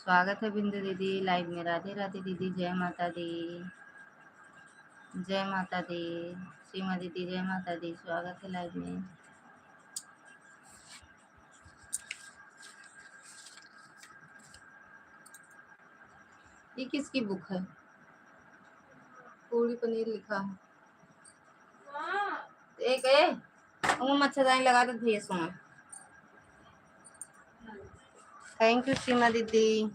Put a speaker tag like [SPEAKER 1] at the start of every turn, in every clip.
[SPEAKER 1] स्वागत है बिंदु दीदी लाइव में। राधे राधे दीदी, जय माता दी, जय माता दी। सीमा दीदी जय माता दी, स्वागत है लाइव में। ये किसकी बुक है? पूरी पनीर लिखा है। एक मच्छरदानी लगा दो भैया सुना। थैंक यू सीमा दीदी।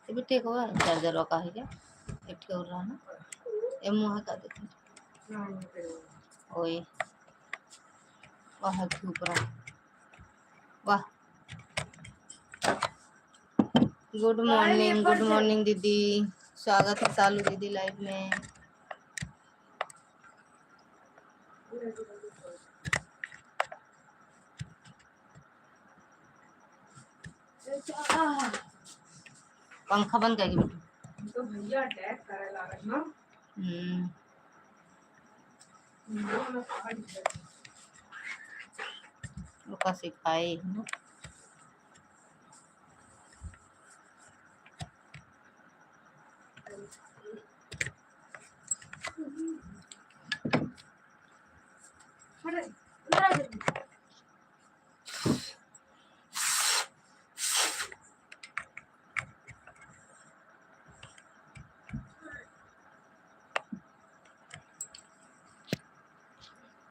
[SPEAKER 1] ये ठीक हुआ चार्जर का है क्या? एक हो रहा है ना, ये मुँह का देखो। ओए वाह धूप रहा, वाह। गुड मॉर्निंग दीदी, स्वागत है सालू दीदी लाइव में। पंखा बंद करके बेटू तो भैया अटैक करे लागत ना। ओका सिखाई ना।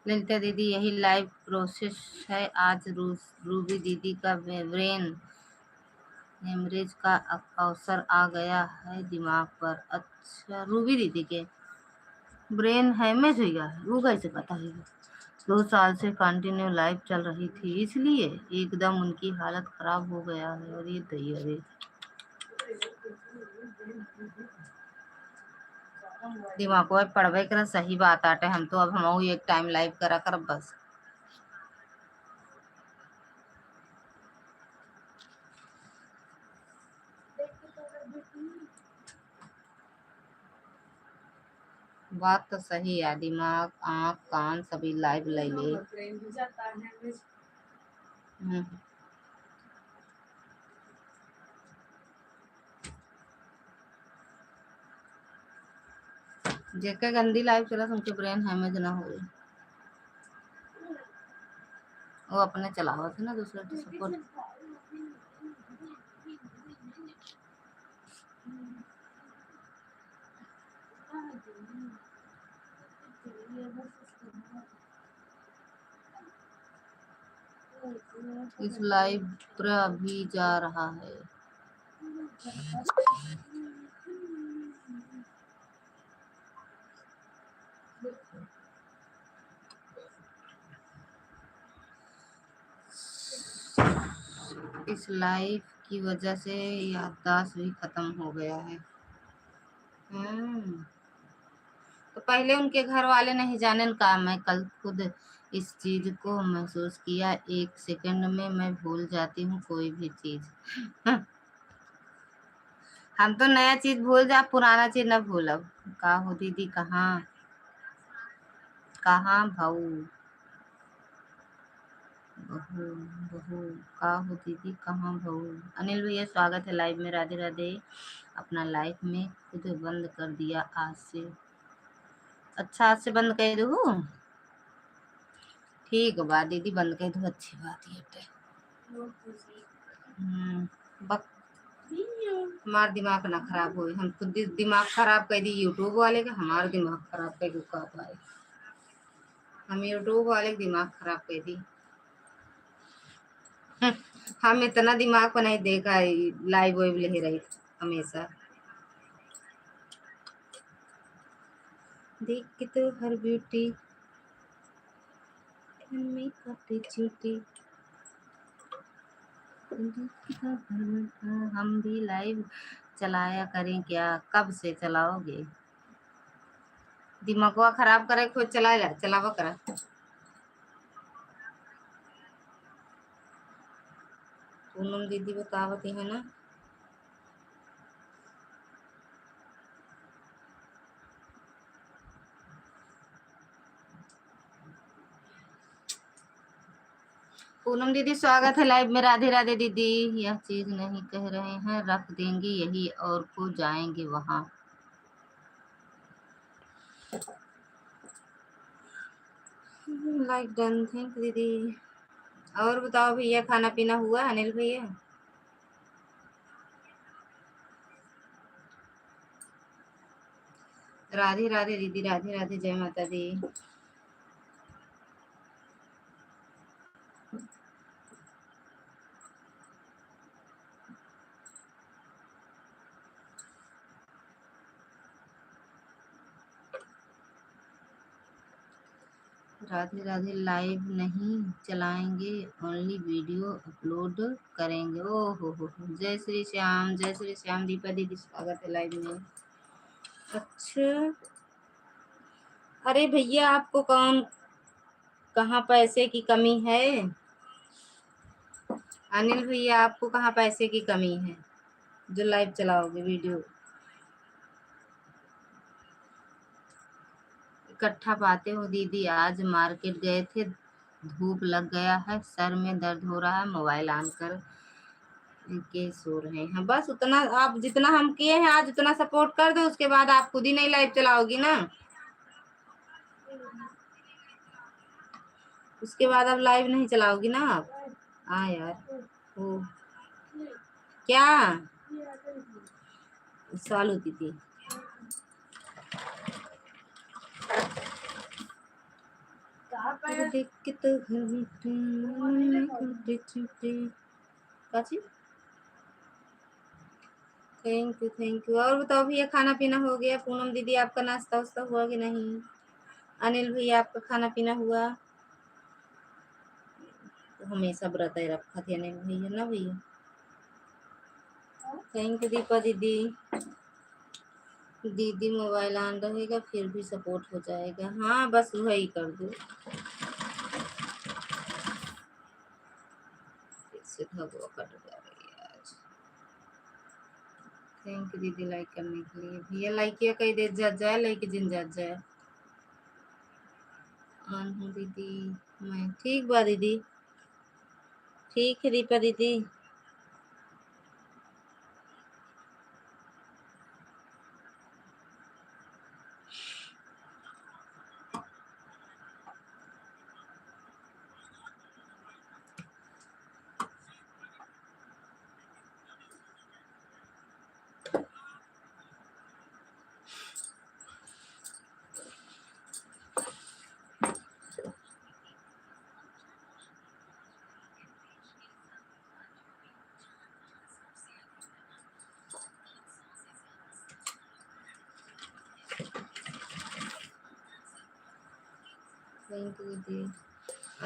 [SPEAKER 1] ललिता दीदी यही लाइव प्रोसेस है। आज रूबी दीदी का ब्रेन हेमरेज का अवसर आ गया है दिमाग पर। अच्छा, रूबी दीदी के ब्रेन हेमरेज हो गया है, वो कैसे पता है? 2 साल से कंटिन्यू लाइव चल रही थी, इसलिए एकदम उनकी हालत खराब हो गया है। और ये अरे दिमाग को पढ़वे कर सही बात आटे। हम तो अब हम एक टाइम लाइव करा कर बस। बात तो सही है, दिमाग आँख कान सभी लाइव ले ले। जेके गंदी लाइव चला उनके ब्रेन हैमेज ना हो। वो अपने चलावा थे ना दूसरे की सपोर्ट। इस लाइव पर अभी जा रहा है। इस लाइव की वजह से याददाश्त भी खत्म हो गया है। तो पहले उनके घर वाले नहीं जाने का, मैं कल खुद इस चीज को महसूस किया। 1 सेकंड में मैं भूल जाती हूँ कोई भी चीज। हम तो नया चीज भूल जा, पुराना चीज न भूलब। का हो दीदी, कहाँ भाऊ बहू बहू का हो दीदी, कहाँ बहू? अनिल भैया स्वागत है लाइव में। राधे राधे। अपना लाइव में खुद बंद कर दिया आज से। अच्छा, आज से बंद कर दू? ठीक बात दीदी, बंद कर दो, अच्छी बात है। बक हमार दिमाग ना खराब हो। हम खुद दिमाग खराब कर दी यूट्यूब वाले का, हमारा दिमाग खराब कर का पाए। हम यूट्यूब वाले दिमाग खराब कर दी। हम इतना दिमाग को नहीं देखा, लाइव वाइव ले रही हमेशा। देख के तो हर ब्यूटी में काटे चूटी। हम भी लाइव चलाया करें क्या? कब से चलाओगे? दिमाग खराब करे खुद चलावा करा। पूनम दीदी बतावती है ना। पूनम दीदी स्वागत है लाइव में। राधे राधे दीदी। यह चीज नहीं कह रहे हैं, रख देंगे यही और को जाएंगे वहां। लाइक डन, थैंक दीदी। और बताओ भैया, खाना पीना हुआ अनिल भैया? राधे राधे दीदी, राधे राधे, जय माता दी। राधे राधे। लाइव नहीं चलाएंगे, ओनली वीडियो अपलोड करेंगे। ओ हो, जय श्री श्याम, जय श्री श्याम। दीपा दीदी स्वागत है लाइव में। अच्छा, अरे भैया आपको कहाँ पैसे की कमी है? अनिल भैया आपको कहाँ पैसे की कमी है जो लाइव चलाओगे वीडियो? इकट्ठा पाते हो दीदी? आज मार्केट गए थे, धूप लग गया है, सर में दर्द हो रहा है, मोबाइल ऑन कर के सो रहे हैं। बस उतना आप जितना हम किए हैं आज उतना सपोर्ट कर दो, उसके बाद आप खुद ही नहीं लाइव चलाओगी ना। उसके बाद अब लाइव नहीं चलाओगी ना आप। हाँ यार, ओ क्या सालू दीदी? Thank you. और बताओ भैया, खाना पीना हो गया? पूनम दीदी आपका नाश्ता वास्ता हुआ कि नहीं? अनिल भैया आपका खाना पीना हुआ? तो हमेशा व्रत ही रखा थे अनिल भैया ना भैया। थैंक यू दीपा दीदी। दीदी मोबाइल ऑन रहेगा फिर भी सपोर्ट हो जाएगा। हाँ बस वही कर दो। इससे धगवा कट गया आज। थैंक यू दीदी लाइक करने के लिए। भैया लाइक किया कहीं देर जात जाए, लाइक जिन जात जाए। ऑन हूँ दीदी मैं। ठीक बा दीदी, ठीक है दीपा दीदी। थैंक यू दीदी।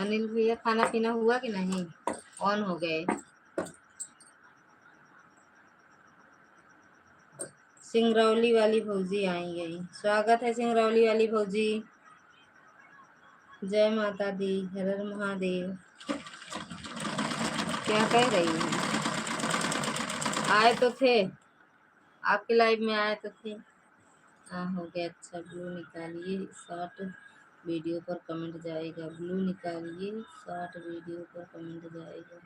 [SPEAKER 1] अनिल भैया खाना पीना हुआ कि नहीं? ऑन हो गए। सिंगरौली वाली भौजी आई गई। स्वागत है सिंगरौली वाली भौजी। जय माता दी, हर हर महादेव। क्या कह रही है? आए तो थे आपके लाइव में, आए तो थे। हाँ हो गया। अच्छा, ब्लू निकालिए, शॉर्ट वीडियो पर कमेंट जाएगा। ब्लू निकालिए, शॉर्ट वीडियो पर कमेंट जाएगा।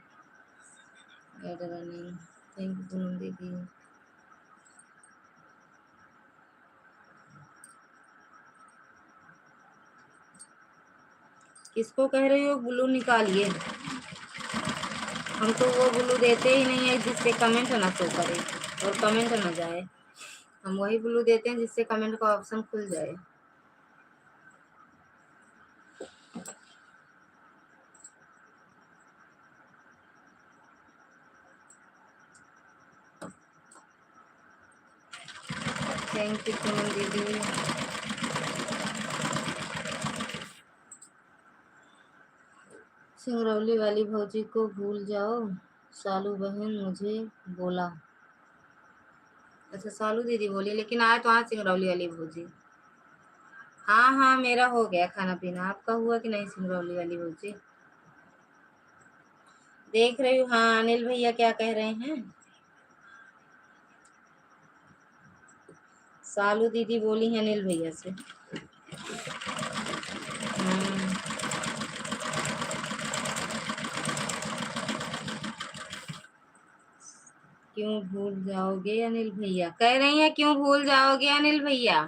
[SPEAKER 1] Ad running. Thank you Poonam दीदी। किसको कह रहे हो ब्लू निकालिए? हम तो वो ब्लू देते ही नहीं है जिससे कमेंट ना शो करे और कमेंट ना जाए। हम वही ब्लू देते हैं जिससे कमेंट का ऑप्शन खुल जाए। थैंक यू पूनम दीदी। सिंगरौली वाली भौजी को भूल जाओ, सालू बहन मुझे बोला। अच्छा सालू दीदी बोली, लेकिन आए तो आज सिंगरौली वाली भौजी। हाँ हाँ मेरा हो गया खाना पीना। आपका हुआ कि नहीं सिंगरौली वाली भौजी? देख रही हूँ। हाँ अनिल भैया क्या कह रहे हैं? सालू दीदी बोली है अनिल भैया से। क्यों भूल जाओगे अनिल भैया, कह रही हैं क्यों भूल जाओगे अनिल भैया।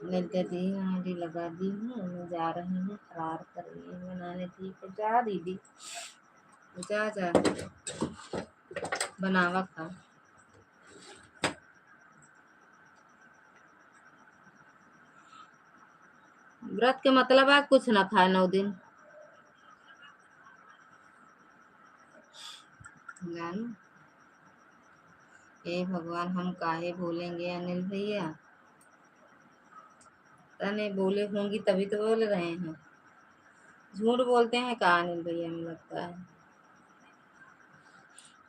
[SPEAKER 1] दी आंटी लगा दी हूँ, मैं जा रही हूँ, फरार कर रही है बनाने। ठीक है जा दीदी, जा जा बनावा खा। व्रत के मतलब है कुछ ना खाए 9 दिन। जानो हे भगवान, हम काहे बोलेंगे अनिल भैया, नहीं बोले होंगी तभी तो बोल रहे हैं। झूठ बोलते हैं का अनिल भैया, हमें लगता है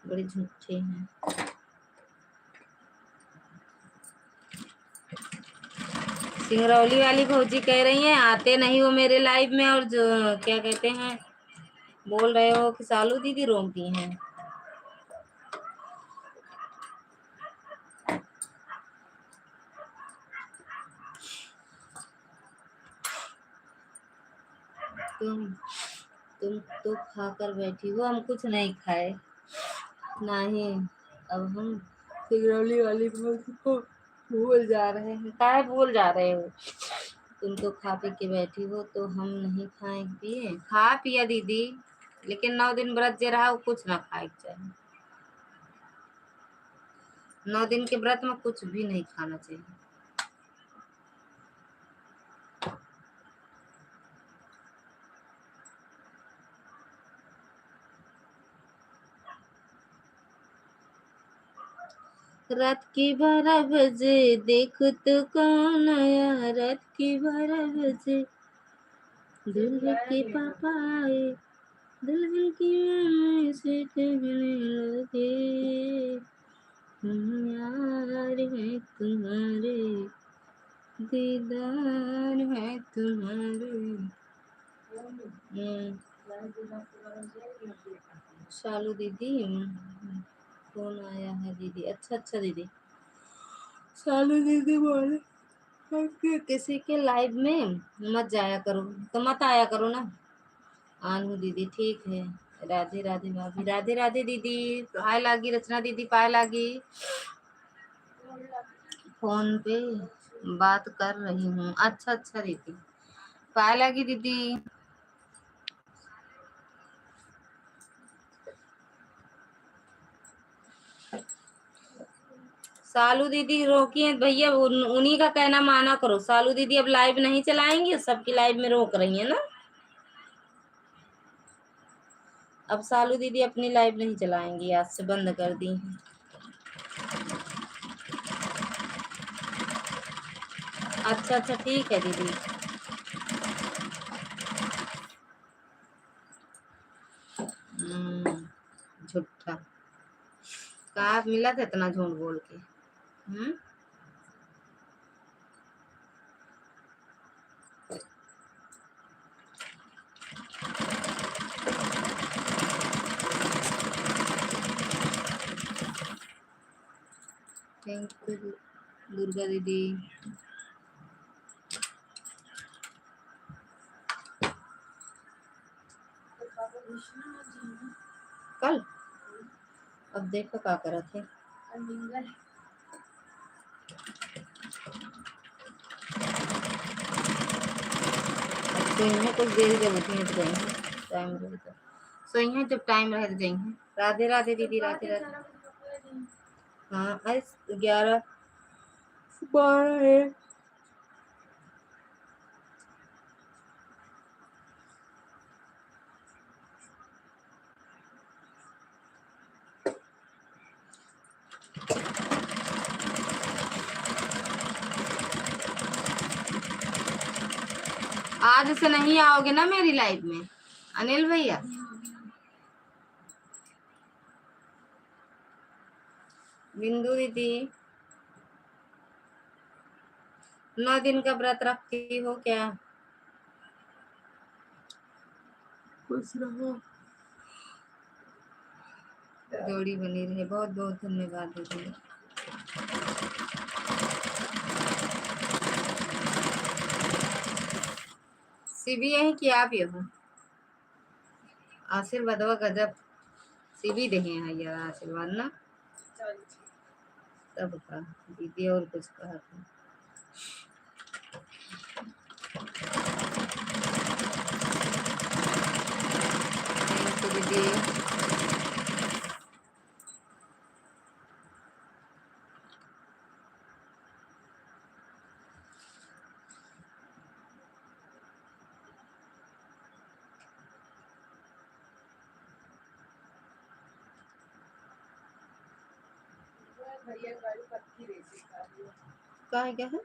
[SPEAKER 1] बड़ी झूठे हैं। सिंगरौली वाली भौजी कह रही हैं आते नहीं हो मेरे लाइव में, और जो क्या कहते हैं बोल रहे हो कि सालू दीदी रोकती हैं। तुम तो खाकर बैठी हो, हम कुछ नहीं खाए नहीं। अब हम सिंगरौली वाली भौजी को भूल जा रहे हैं। काहे भूल जा रहे हो, तुम तो खा पी के बैठी हो तो हम नहीं खाए पिए। खा पिया दीदी, लेकिन 9 दिन व्रत जे रहा वो कुछ ना खाए चाहिए। 9 दिन के व्रत में कुछ भी नहीं खाना चाहिए। रात के 12 बजे देखो तो कौन आया, रात के 12 बजे दुल्हन के पापा आए, दुल्हन की माँ से कहने लगे यार है तुम्हारे, दीदार है तुम्हारे। शालू दीदी फोन आया है दीदी। अच्छा अच्छा दीदी, शालू दीदी बोले किसी के लाइव में मत जाया करो, तो मत आया करो ना। आनू दीदी ठीक है, राधे राधे भाभी, राधे राधे दीदी, पाए लागी रचना दीदी, पाए लागी। फोन पे बात कर रही हूँ। अच्छा अच्छा दीदी, पाए लागी दीदी। सालू दीदी रोकिए भैया, उन्हीं का कहना माना करो। सालू दीदी अब लाइव नहीं चलाएंगी, सबकी लाइव में रोक रही है ना। अब सालू दीदी अपनी लाइव नहीं चलाएंगी, आज से बंद कर दी। अच्छा अच्छा ठीक है दीदी। झूठा कहा मिला था इतना झूठ बोल के। थैंक यू दुर्गा दीदी। कल अब देखो क्या करा थे। कुछ देर जब उठने तो जाएंगे, टाइम रहे तो सोई है, जब टाइम रहे तो जाएंगे। राधे राधे दीदी, राधे राधे। हाँ आज 11-12 है। आज से नहीं आओगे ना मेरी लाइफ में अनिल भैया। बिंदु दीदी 9 दिन का व्रत रखती हो क्या? खुश रहो, जोड़ी बनी रहे। बहुत बहुत धन्यवाद दीदी। शिवी यही कि आप ये हो। आशीर्वाद व गजब सीवी दहे हैं यार आशीर्वाद ना। तब का दीदी और कुछ कहा था। थैंक यू दीदी। क्या है क्या है?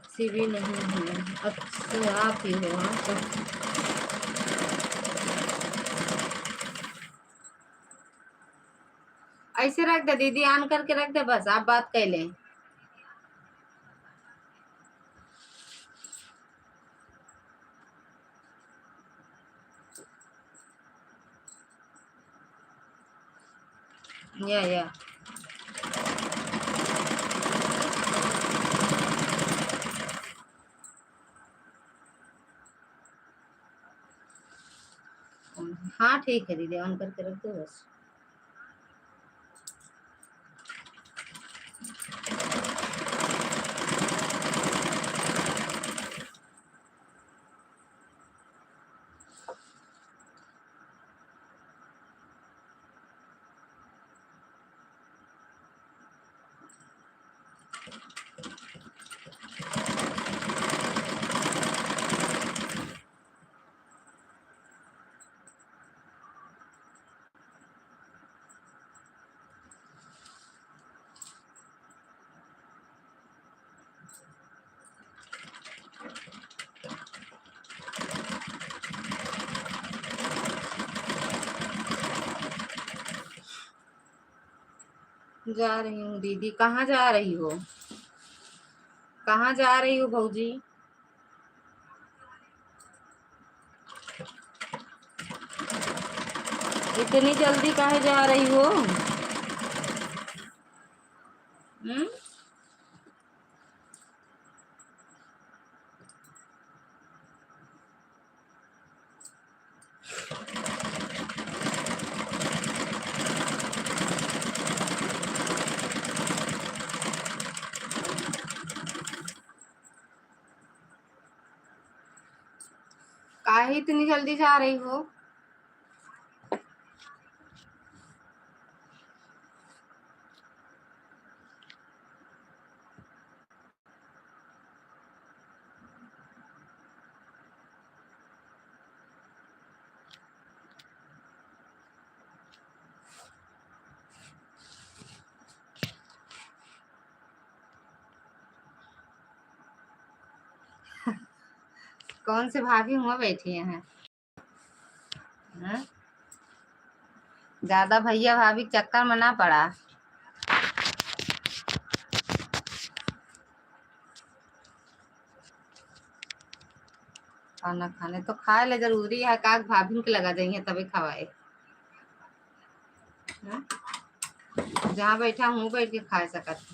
[SPEAKER 1] सीवी नहीं है। अच्छा आप ही हो। हाँ तो ऐसे रख दे दीदी, ऑन करके रख दे, बस आप बात कर लें। या हाँ ठीक है दीदी, ऑन करके रख दो बस। जा रही हूँ दीदी। कहाँ जा रही हो? कहाँ जा रही हो भौजी? इतनी जल्दी काहे जा रही हो? हम्म। काहे इतनी जल्दी जा रही हो? कौन से भाभी हुआ बैठी हैं? हाँ? ज्यादा भैया भाभी के चक्कर में ना पड़ा। खाना खाने तो खाए ले, जरूरी है का भाभी के लगा जाइए तभी खवाए। हाँ? जहाँ बैठा हूँ बैठ के खा सकत।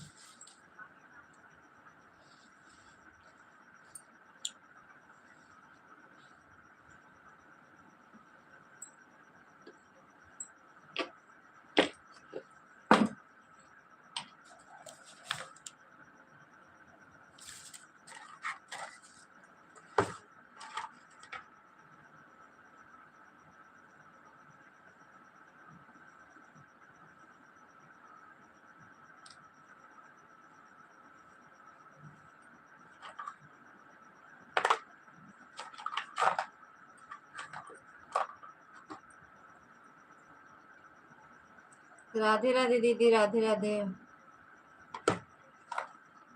[SPEAKER 1] राधे राधे दीदी, राधे राधे।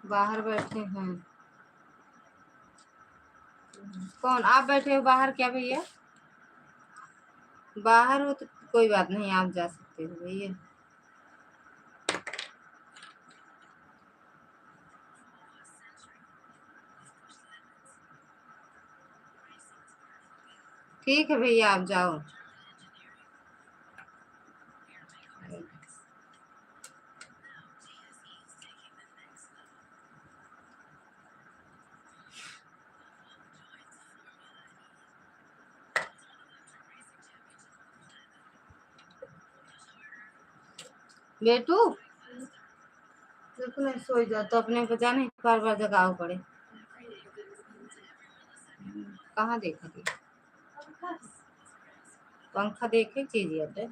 [SPEAKER 1] बाहर बैठे हैं। कौन? आप बैठे हो बाहर क्या भैया? बाहर हो तो कोई बात नहीं, आप जा सकते हो भैया। ठीक है भैया, आप जाओ। बेटू देखो नहीं सो जा तो अपने को जाने बार बार जगाओ पड़े। कहाँ देखा थी पंखा देखे चीज है।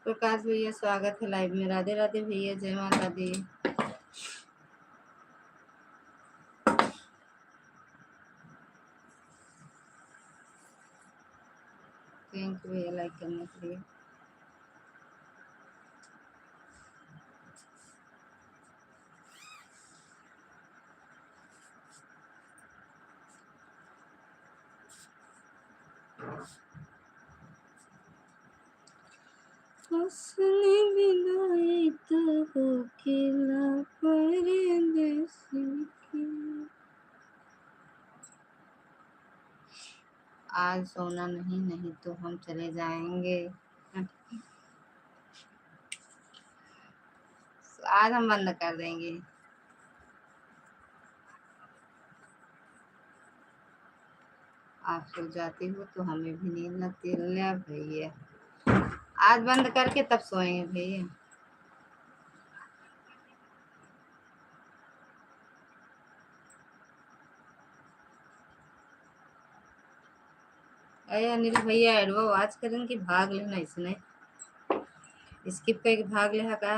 [SPEAKER 1] प्रकाश भैया स्वागत है लाइव में। राधे राधे भैया, जय माता दी। थैंक यू भैया लाइक करने के लिए। हंसने बिनाई तो अकेला परदेसी की। आज सोना नहीं, नहीं तो हम चले जाएंगे। आज हम बंद कर देंगे। आप सो जाती हो तो हमें भी नींद लगती है भैया। आज बंद करके तब सोएंगे भैया। अरे अनिल भैया एडवा आज करें कि भाग लेना इसने स्किप करके भाग ले का।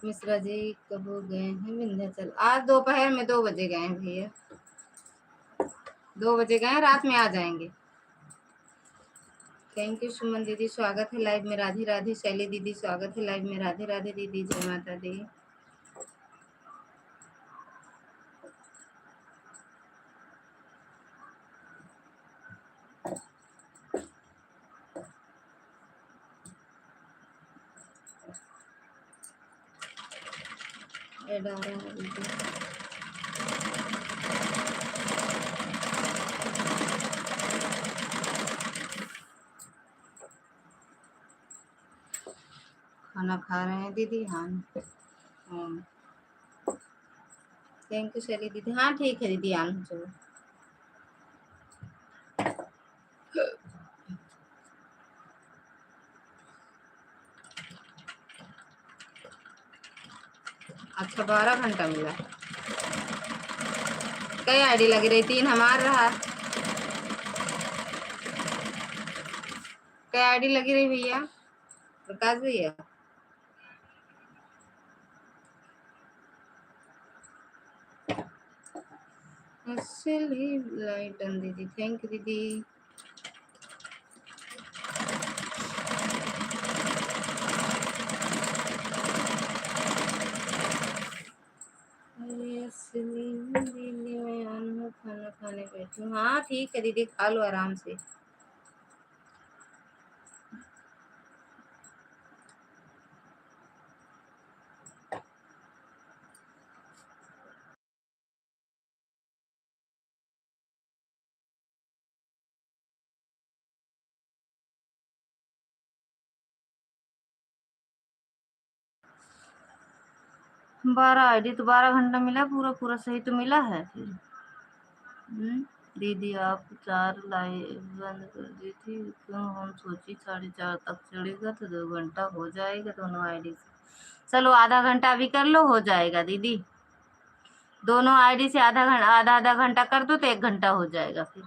[SPEAKER 1] मिश्रा जी कब गए हैं विंध्याचल? आज दोपहर में 2 बजे गए हैं भैया। 2 बजे गए, रात में आ जाएंगे। थैंक यू सुमन दीदी, स्वागत है लाइव में। राधे राधे शैली दीदी, स्वागत है लाइव में। राधे राधे दीदी, जय माता दी। खाना खा रहे हैं दीदी? हाँ थैंक यू शैली दीदी। हाँ ठीक है दीदी, आना चलो। अच्छा 12 घंटा मिला। कई आईडी लगी रही? 3 हमार रहा। कई आईडी लगी रही भैया? प्रकाश भैया लाइट दीदी, थैंक यू दीदी। मैं खाना खाने बैठी हूँ। हाँ ठीक है दीदी, खा लो आराम से। बारह आईडी तो 12 घंटा मिला, पूरा पूरा सही तो मिला है फिर। दीदी आप 4 लाइव बंद कर दी थी क्यों? हम सोची 4:30 तक चढ़ेगा तो 2 घंटा हो जाएगा दोनों आईडी से। चलो आधा घंटा अभी कर लो, हो जाएगा दीदी। दोनों आईडी से आधा आधा घंटा कर दो तो 1 घंटा हो जाएगा फिर।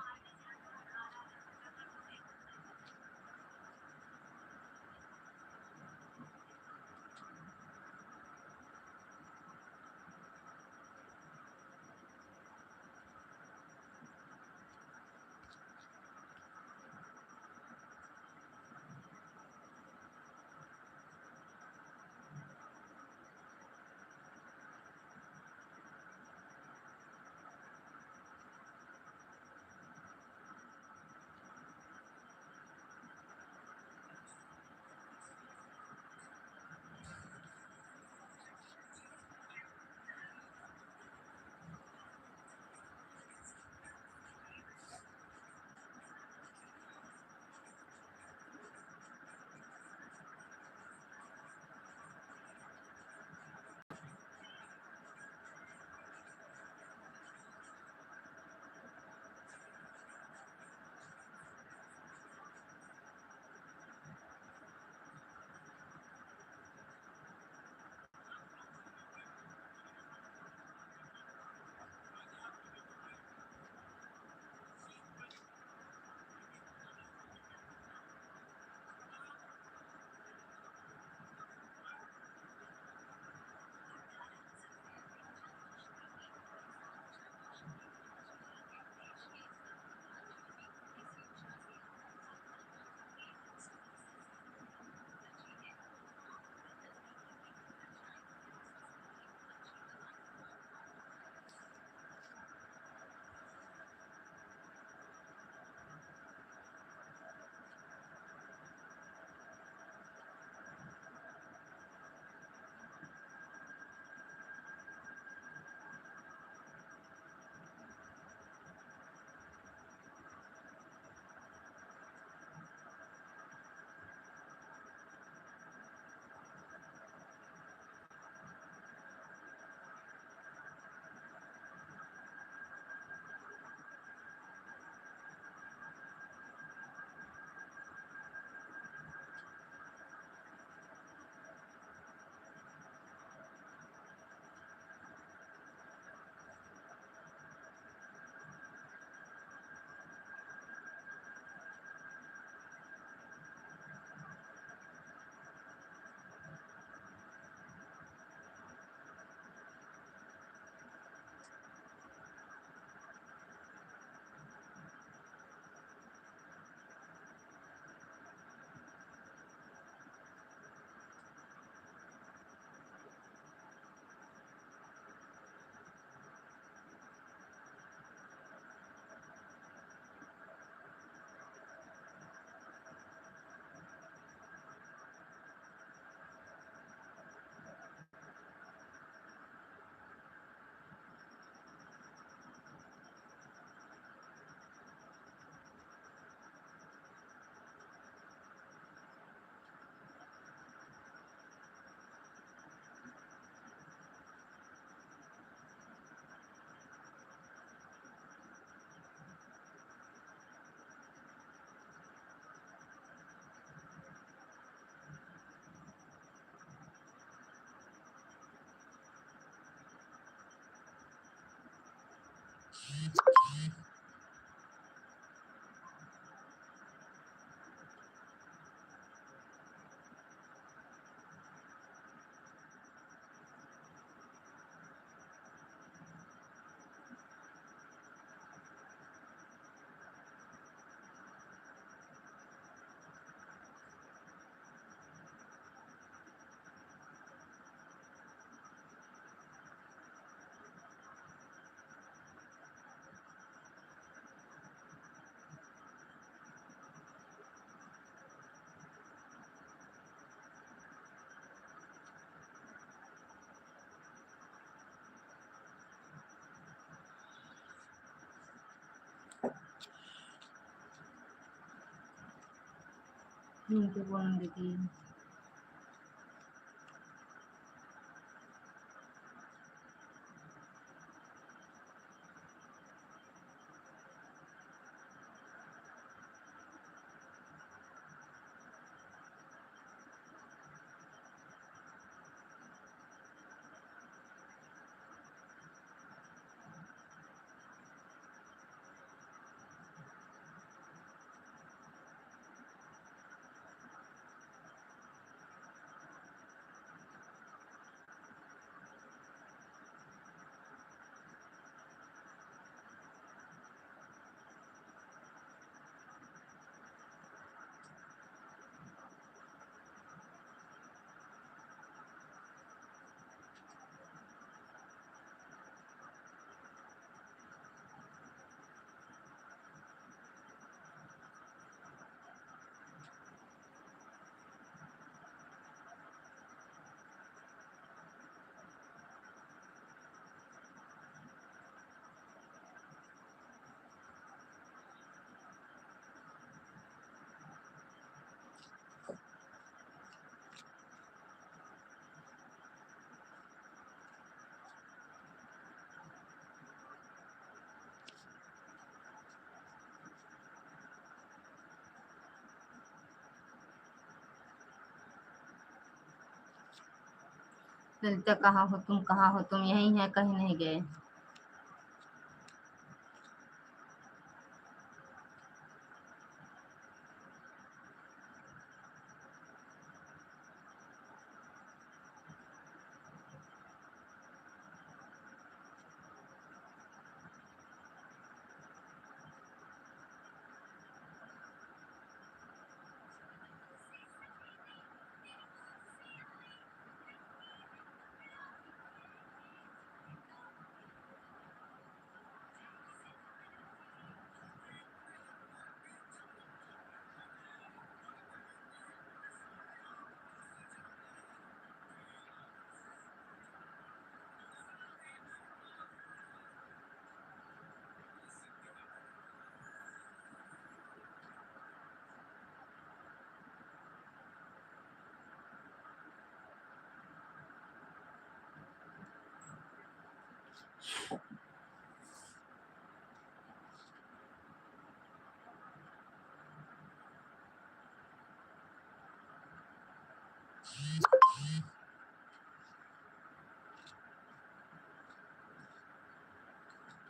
[SPEAKER 1] इनके बोलने दीदी। ललिता कहाँ हो तुम, कहाँ हो तुम? यहीं है, कहीं नहीं गए।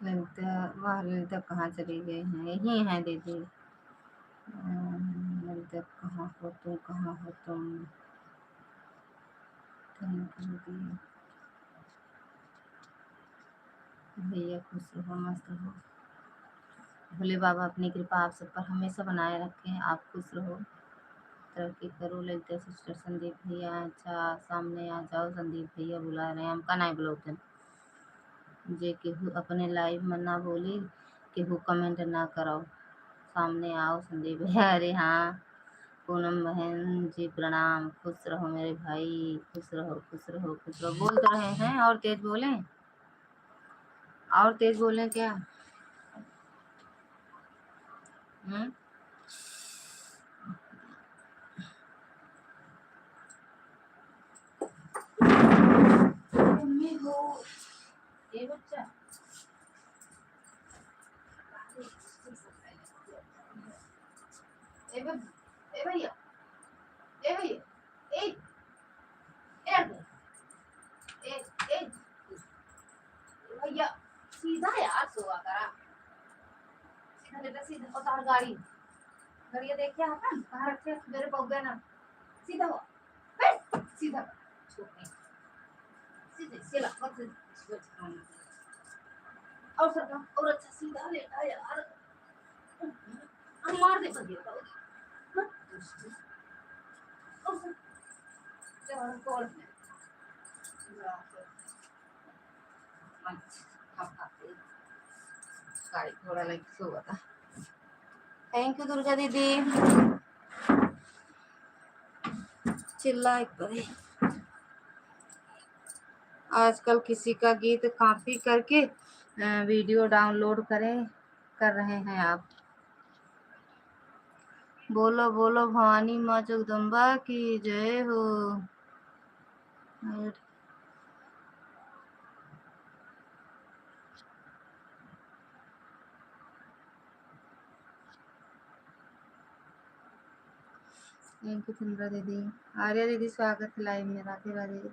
[SPEAKER 1] ललिता, वाह ललिता कहाँ चली गई हैं? यहीं है दीदी। ललिता कहाँ हो तुम, कहाँ हो तुम? भैया खुश रहो, मस्त रहो। भोले बाबा अपनी कृपा आप सब पर हमेशा बनाए रखें। आप खुश रहो, तरक्की करो। ललिता सिस्टर, संदीप भैया अच्छा सामने आ जाओ। संदीप भैया बुला रहे हैं, हमका नहीं बुलाते जे केहू अपने लाइव में ना बोली, केहू कमेंट ना कराओ, सामने आओ संदीप भैया। अरे हाँ, पूनम बहन जी प्रणाम। खुश रहो मेरे भाई, खुश रहो, खुश रहो, खुश रहो। बोल तो रहे हैं, और तेज बोलें? और तेज बोलें क्या? मम्मी हो ये बच्चा, ए भैया, ए भैया, ए ए ए भैया, सीधा यार सोआ करा। बेटा सीधा उतार गाड़ी। गाड़ी देखिए अपन कहाँ रखे मेरे बउआ ना। सीधा हो सीधा छोड़ सीधे सीधा और सर और अच्छा सीधा लेटा यार मार दे बंदियों का और सर चल कॉल में गाड़ी थोड़ा लाइक सो था। थैंक यू दुर्गा दीदी। चिल्ला एक बारी। आजकल किसी का गीत कॉपी करके वीडियो डाउनलोड कर रहे हैं आप। बोलो बोलो भवानी माँ जगदम्बा की जय हो। थैंक यू चंद्रा दीदी। आर्या दीदी स्वागत है लाइव में। राधे राधे।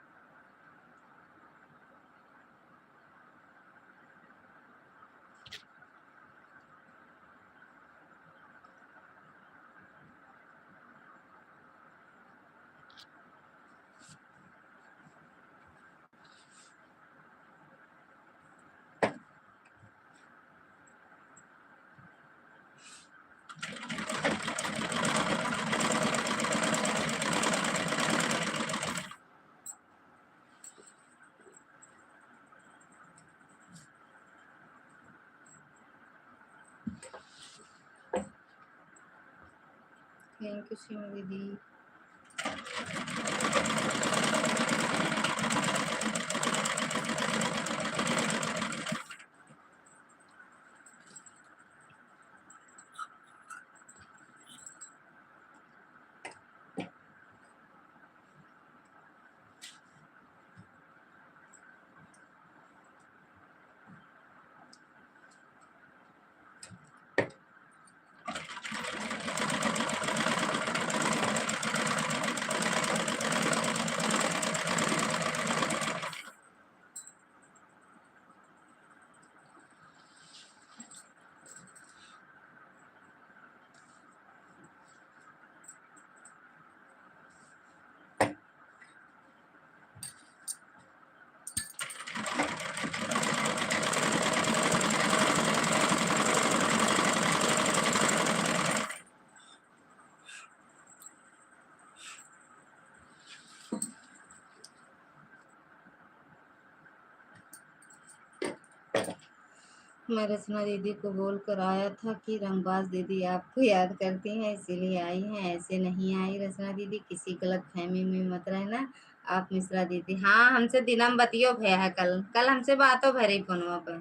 [SPEAKER 1] थैंक यू सीमा दीदी। मैं रचना दीदी को बोल कर आया था कि रंगबाज दीदी आपको याद करती हैं इसीलिए आई हैं। ऐसे नहीं आई रचना दीदी, किसी गलत फहमी में मत रहना। आप मिश्रा दीदी, हाँ हमसे दिनम बतियो भया है। कल कल हमसे बातों भरी फोनवा पे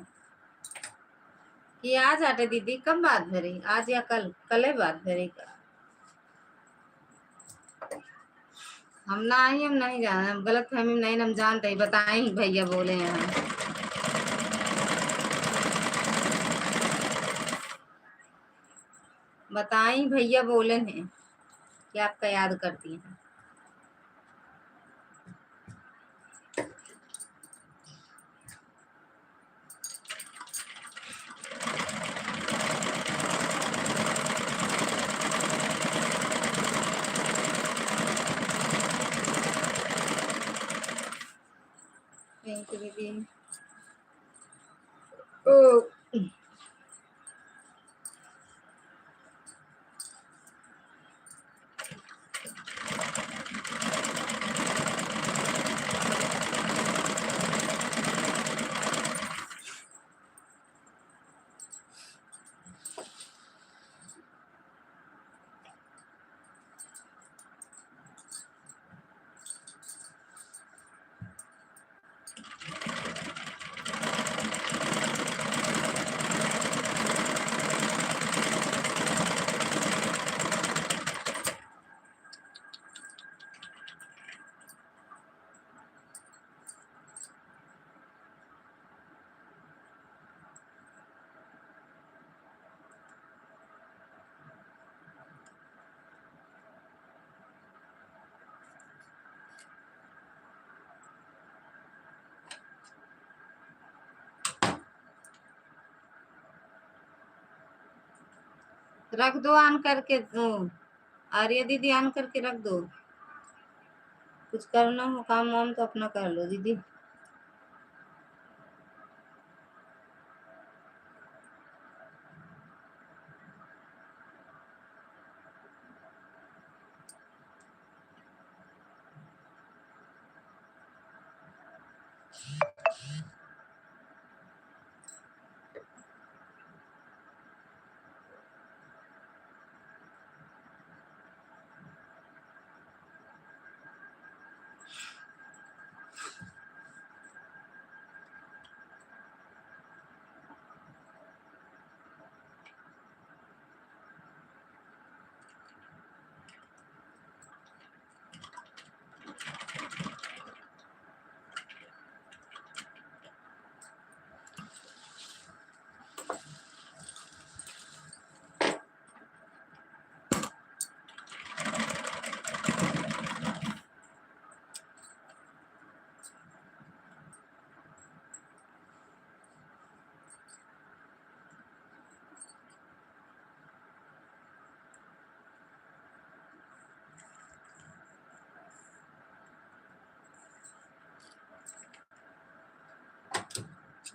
[SPEAKER 1] कि आज आटे दीदी। कब बात भरी? आज या कल? कल बात भरी का। हम ना आई, हम नहीं जाना, हम गलत फहमी में नहीं, हम जानते ही बताएं भैया बोले हैं हम। बताई भैया बोले हैं कि आपका याद करती हैं। थैंक यू दीदी। रख दो ऑन करके। आर्या दीदी ऑन करके रख दो। कुछ करना हो काम वाम तो अपना कर लो दीदी।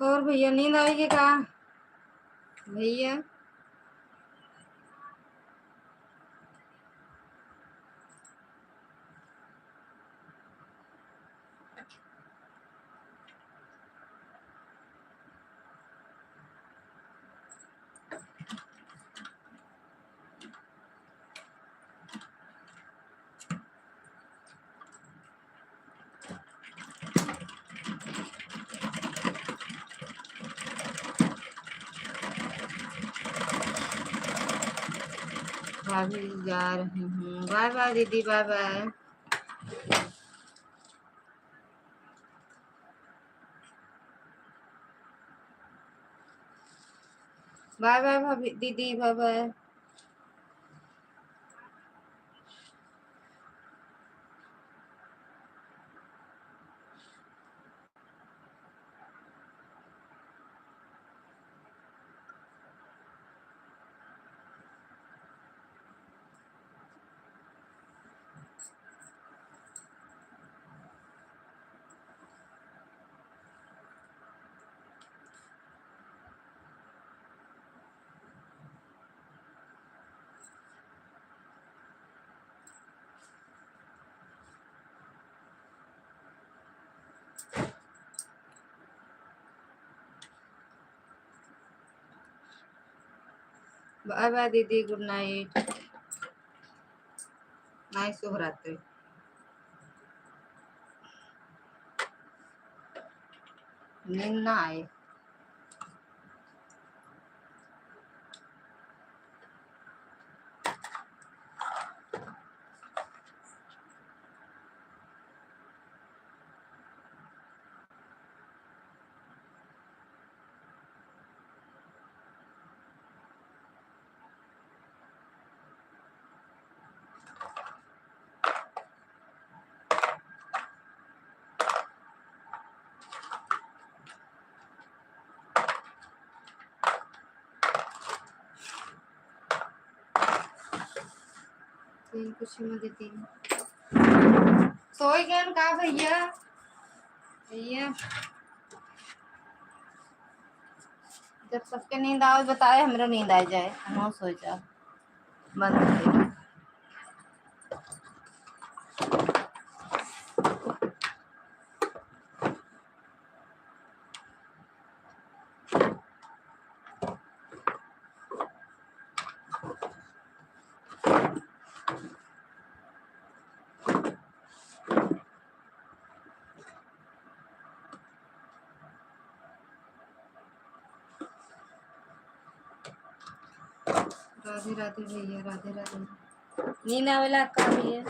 [SPEAKER 1] और भैया नींद आएगी का भैया? भाभी जा रही हूँ। बाय बाय दीदी, बाय बाय। बाय बाय भाभी दीदी, बाय बाय। बाय बाय दीदी, गुड नाइट। नाइट, शुभ रात्रि। नींद ना आए। कुछ मत देती। सोई गए का भैया? भैया जब सबके नींद आवे बताए, हमरा नींद आ जाए, हम सो जाओ। बंद कर दे। राधे राधे भैया, राधे राधे। नींद आवेला का भैया?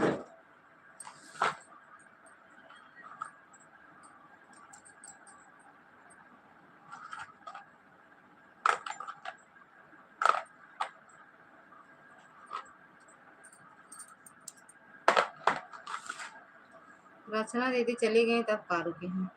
[SPEAKER 1] रचना दीदी चली गई तब का रुके हैं।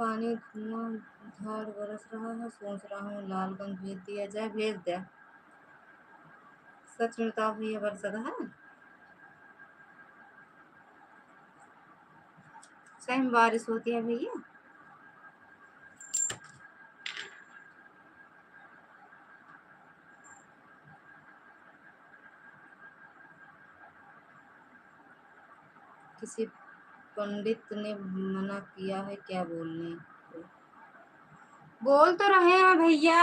[SPEAKER 1] पानी धुआं धार बरस रहा है, सोच रहा हूँ लालगंज भेज दिया जाए। भेज दे। सच में तो भैया बरस रहा है। सही में बारिश होती है भैया। किसी पंडित ने मना किया है क्या बोलने को? बोल तो रहे हैं भैया।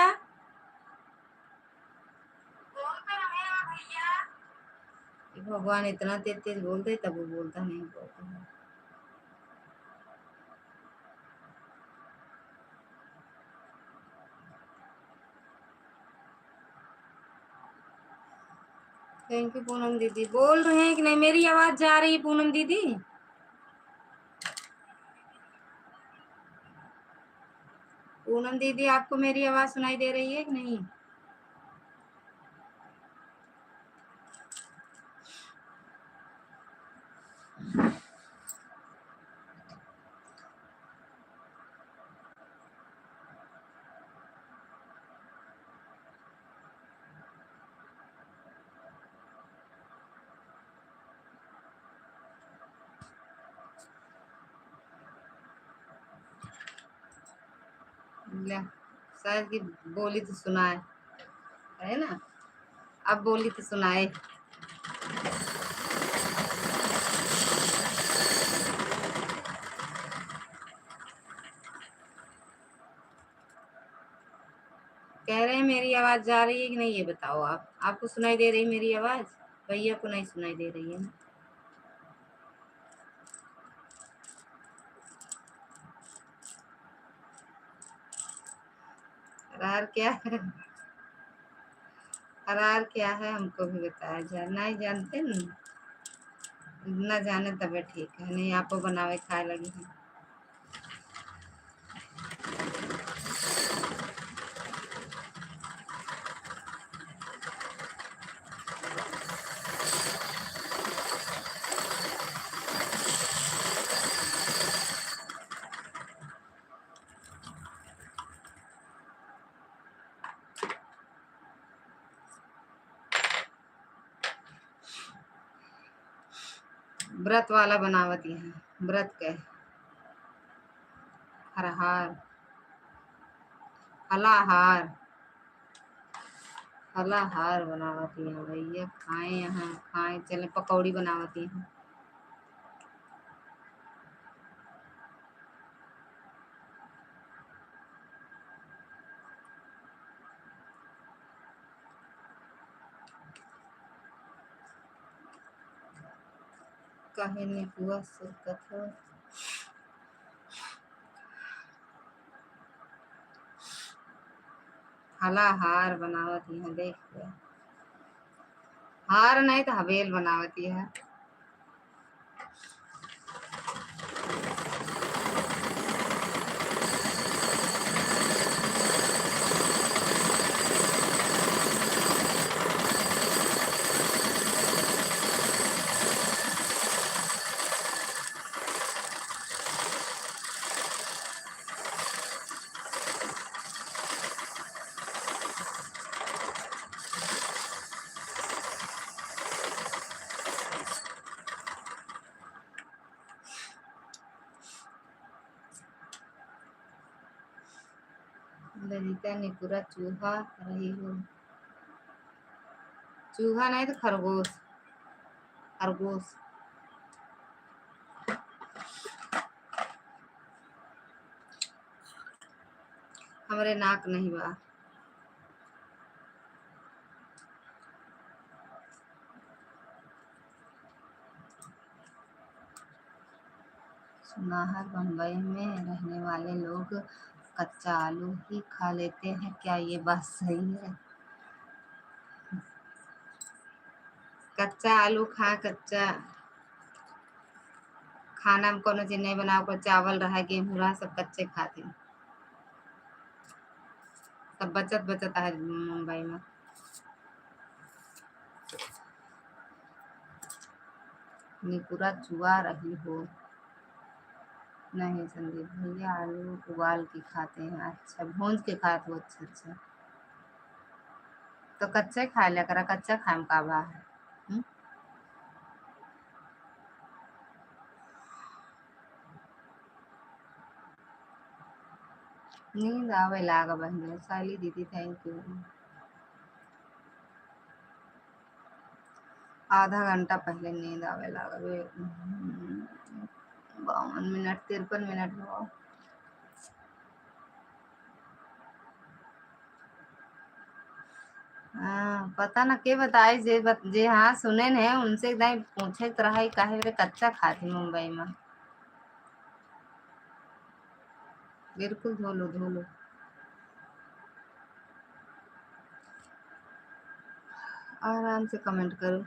[SPEAKER 1] भगवान इतना तेज तेज बोलते तब वो बोलता नहीं बोलता। थैंक यू पूनम दीदी। बोल रहे हैं कि नहीं? मेरी आवाज जा रही है पूनम दीदी? पूनम दीदी आपको मेरी आवाज सुनाई दे रही है कि नहीं? ले, शायद की बोली तो सुनाए, है ना? अब बोली तो सुनाए। कह रहे हैं मेरी आवाज जा रही है कि नहीं, ये बताओ आप। आपको सुनाई दे रही है मेरी आवाज? भैया को नहीं सुनाई दे रही है ना? अरार क्या है? अरार क्या है हमको भी बताया जाए। नहीं जानते न, ना जाने तबे ठीक है। नहीं आपको बनावे खाए लगी है। व्रत वाला बनावती है। व्रत के हरहार फलाहार फलाहार बनावती है भैया। खाए यहाँ खाए चले। पकौड़ी बनावती है। कहे ने हुआ सुरकत हो। फलाहार बनावती है। देख ले। हार नहीं तो हवेल बनावती है। ललिता ने पूरा चूहा रही हो। चूहा नहीं तो खरगोश। खरगोश। हमरे नाक नहीं बा। सुनाहर बम्बई में रहने वाले लोग कच्चा आलू ही खा लेते हैं, क्या ये बात सही है? कच्चा आलू खा। कच्चा खाना में कोनो चीज नहीं बनाओ। को चावल रहा गेहूँ रहा सब कच्चे खाते हैं। सब बचत बचत है मुंबई में। पूरा चुआ रही हो। नहीं संदीप भैया आलू उबाल के खाते हैं। अच्छा भूंज के खाते हो, अच्छा अच्छा। तो कच्चा ही खा लिया करा, कच्चा खाम का बा है। हम्म? नींद आवे लागा बहन साली दीदी, थैंक यू। आधा घंटा पहले नींद आवे लागा बे। 52 मिनट 53 मिनट हुआ। हाँ पता ना के बताए जे हाँ सुने ने उनसे एकदम पूछे तो रहा काहे रे कच्चा खाती मुंबई में। बिल्कुल धोलो धोलो। आराम से कमेंट करो।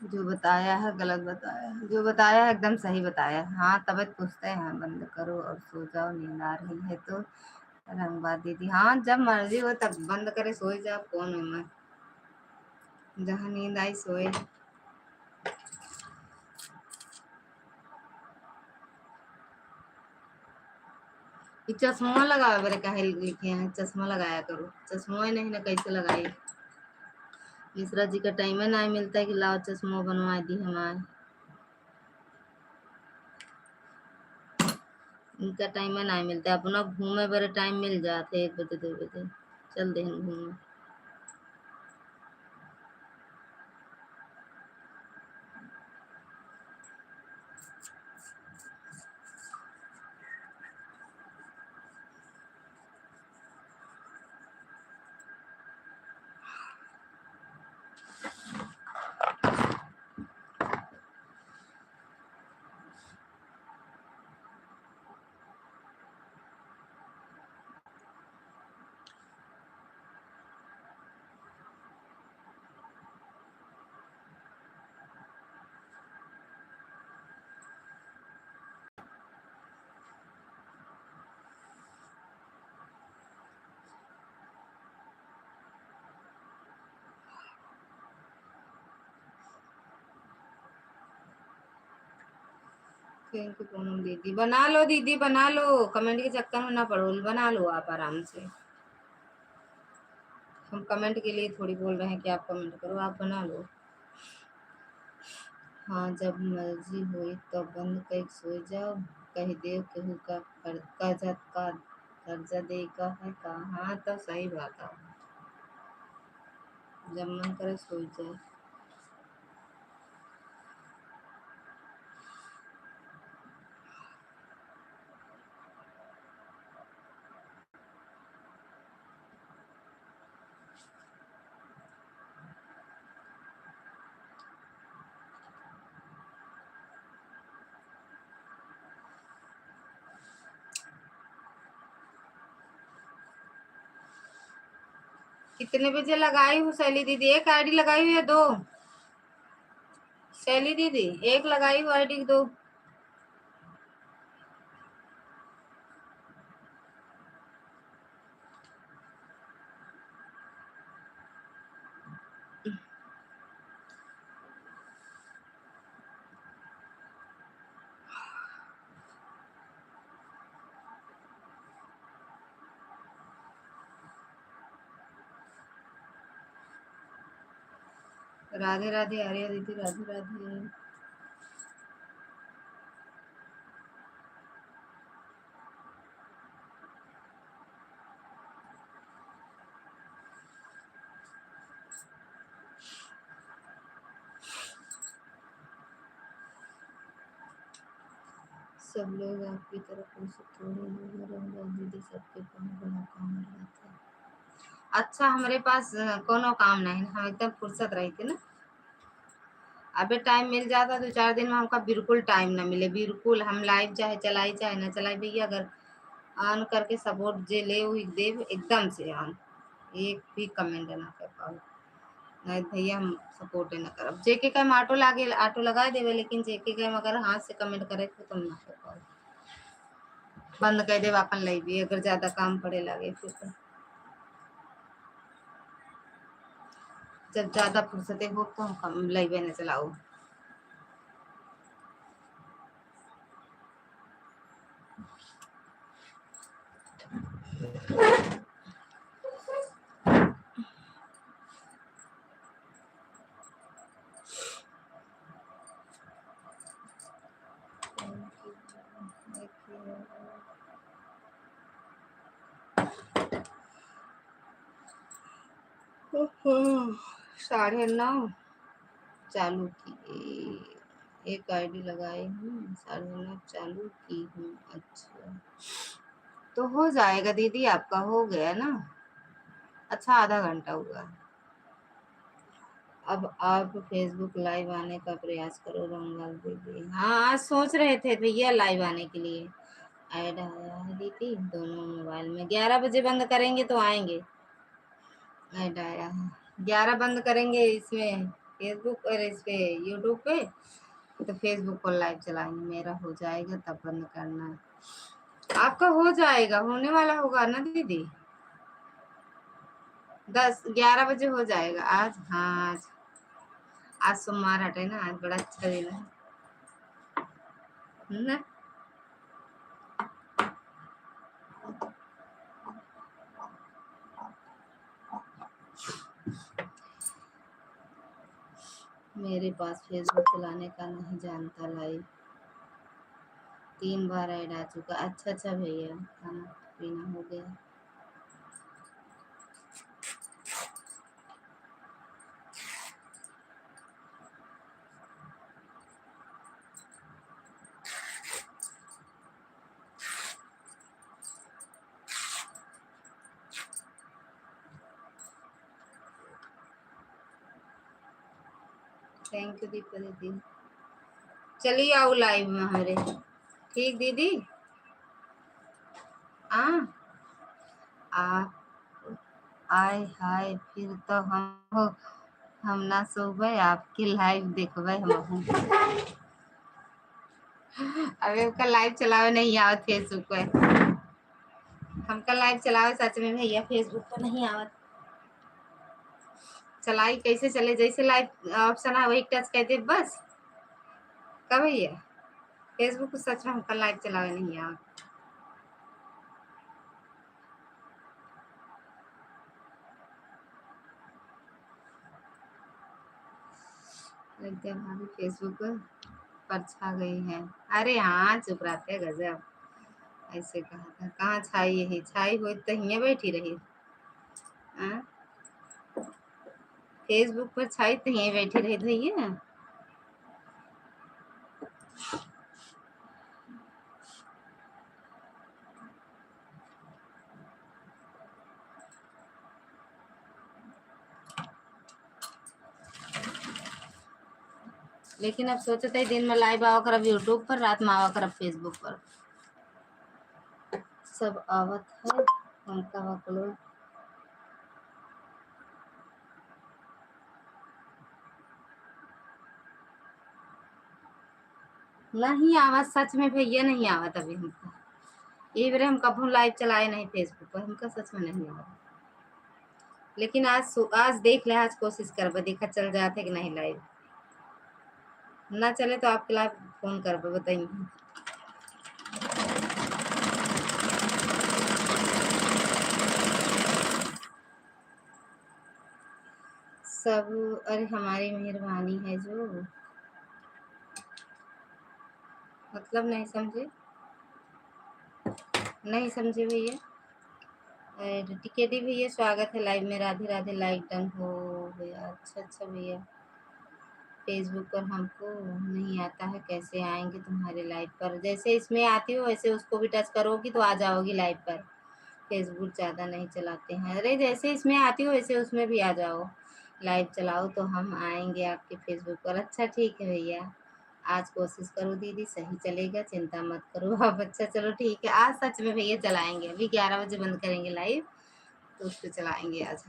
[SPEAKER 1] जो बताया है गलत बताया है, जो बताया है एकदम सही बताया है। हाँ तबीयत पूछते हैं, बंद करो और सो जाओ, नींद आ रही है तो। रंगबाद दीदी हाँ जब मर्जी हो तब बंद करे सो जाओ, कौन है मैं, जहाँ नींद आई सोए। ये चश्मा लगाओ मेरे कहे लिखे हैं, चश्मा लगाया करो। चश्मा ही नहीं ना कैसे लगाई। मिश्रा जी का टाइम है ना मिलता है कि लाओ चश्मा बनवा दी हमारे। इनका टाइम है ना मिलता है, अपना घूमे बड़े टाइम मिल जाते 1 बजे 2 बजे चल दे घूमे। थैंक यू पूनम दीदी, बना लो दीदी बना लो, कमेंट के चक्कर में ना पड़ो, बना लो आप आराम से। हम कमेंट के लिए थोड़ी बोल रहे हैं कि आप कमेंट करो, आप बना लो। हाँ जब मर्जी हुई तो बंद कर सो जाओ, कह दे केहू का कर्जा का कर्जा दे का है का। हाँ तो सही बात है, जब मन करे सो जाए। कितने बजे लगाई हूँ शैली दीदी, एक आईडी लगाई हुई है दो? शैली दीदी एक लगाई हुई आईडी दो? राधे राधे आर्या दीदी, राधे राधे। सब लोग आपकी तरफ हो सकते हैं, रंगबाज दीदी सबके कोनो काम रहता है। अच्छा हमारे पास कोनो काम नहीं, हम एकदम फुर्सत रही थी ना। अबे टाइम मिल जाता 2 4 दिन में, हमका बिल्कुल टाइम ना मिले, बिल्कुल हम लाइव चाहे चलाई चाहे ना चलाई भैया, अगर ऑन करके सपोर्ट जे ले हुई देव एकदम से ऑन, एक भी कमेंट ना कर पाओ। नहीं भैया हम सपोर्ट ना करब, जेके का हम ऑटो लागे ऑटो लगा देवे, लेकिन जेके का हम अगर हाथ से कमेंट करे तो तुम ना कर पाओ। बंद कर दे अपन लाइव भी, अगर ज्यादा काम पड़े लगे फिर तो। जब ज्यादा फुर्सते हो तो हम कम लाइव न चलाओ। ओहो, 9:30 चालू की, एक आईडी लगाई हूँ, 9:30 चालू की हूँ। अच्छा तो हो जाएगा दीदी, आपका हो गया ना। अच्छा आधा घंटा हुआ। अब आप फेसबुक लाइव आने का प्रयास करो रंगल दीदी। हाँ आज सोच रहे थे भैया लाइव आने के लिए। ऐड आया है दीदी दोनों मोबाइल में। 11 बजे बंद करेंगे तो आएंगे। ऐड आया है, 11 बंद करेंगे इसमें फेसबुक और इस पे यूट्यूब पे, तो फेसबुक पर लाइव चलाएंगे। मेरा हो जाएगा तब बंद करना है। आपका हो जाएगा, होने वाला होगा ना दीदी। 11 बजे हो जाएगा आज। हाँ आज सोमवार हटे ना, आज बड़ा अच्छा दिन है ना। मेरे पास फेसबुक चलाने का नहीं जानता लाइव। 3 बार ऐड आ चुका। अच्छा भैया, खाना पीना हो गया। थैंक यू दीपा दीदी। चलिए आओ लाइव में हमारे। ठीक दीदी। आप आए हाय फिर तो हम ना सोबे, आपकी लाइव देखबे हम। अबे उनका लाइव चलावे नहीं आवत फेसबुक पे। हमका लाइव चलावे सच में भैया फेसबुक पर नहीं आवत। चलाई कैसे चले, जैसे लाइव ऑप्शन है वही टच कर दे बस। का भैया फेसबुक सच में हमका लाइव चलावे नहीं आवत। लगता है भाभी फेसबुक पर छा गई है। अरे हाँ चुप रहते गजब। ऐसे कहा था, कहाँ छाई, यही छाई हो तो यहीं बैठी रही। फेसबुक पर छाई तो यहीं बैठी रही भैया। लेकिन अब सोचे थे दिन में लाइव आवा कर यूट्यूब पर, रात में आवा कर फेसबुक पर। सब आवत है उनका वकलो। नहीं आवत सच में भैया, नहीं आवत अभी हमका। ये बार हम कभी लाइव चलाए नहीं फेसबुक पर, हमका सच में नहीं आवत। लेकिन आज देख ले, आज कोशिश करबे, देखा चल जाते कि नहीं लाइव। ना चले तो आपके लाइव फोन करबे, बताइए। सब अरे हमारी मेहरबानी है जो। मतलब नहीं समझे, नहीं समझे भैया। टिकेटी भैया स्वागत है लाइव में। राधे राधे। लाइक डन हो गया। अच्छा भैया। फेसबुक पर हमको नहीं आता है, कैसे आएंगे तुम्हारे लाइव पर। जैसे इसमें आती हो वैसे उसको भी टच करोगी तो आ जाओगी लाइव पर। फेसबुक ज़्यादा नहीं चलाते हैं। अरे जैसे इसमें आती हो वैसे उसमें भी आ जाओ, लाइव चलाओ तो हम आएंगे आपके फेसबुक पर। अच्छा ठीक है भैया, आज कोशिश करो दीदी, सही चलेगा, चिंता मत करो आप। अच्छा चलो ठीक है, आज सच में भैया चलाएंगे। अभी 11 बजे बंद करेंगे लाइव, तो उस पर चलाएंगे आज।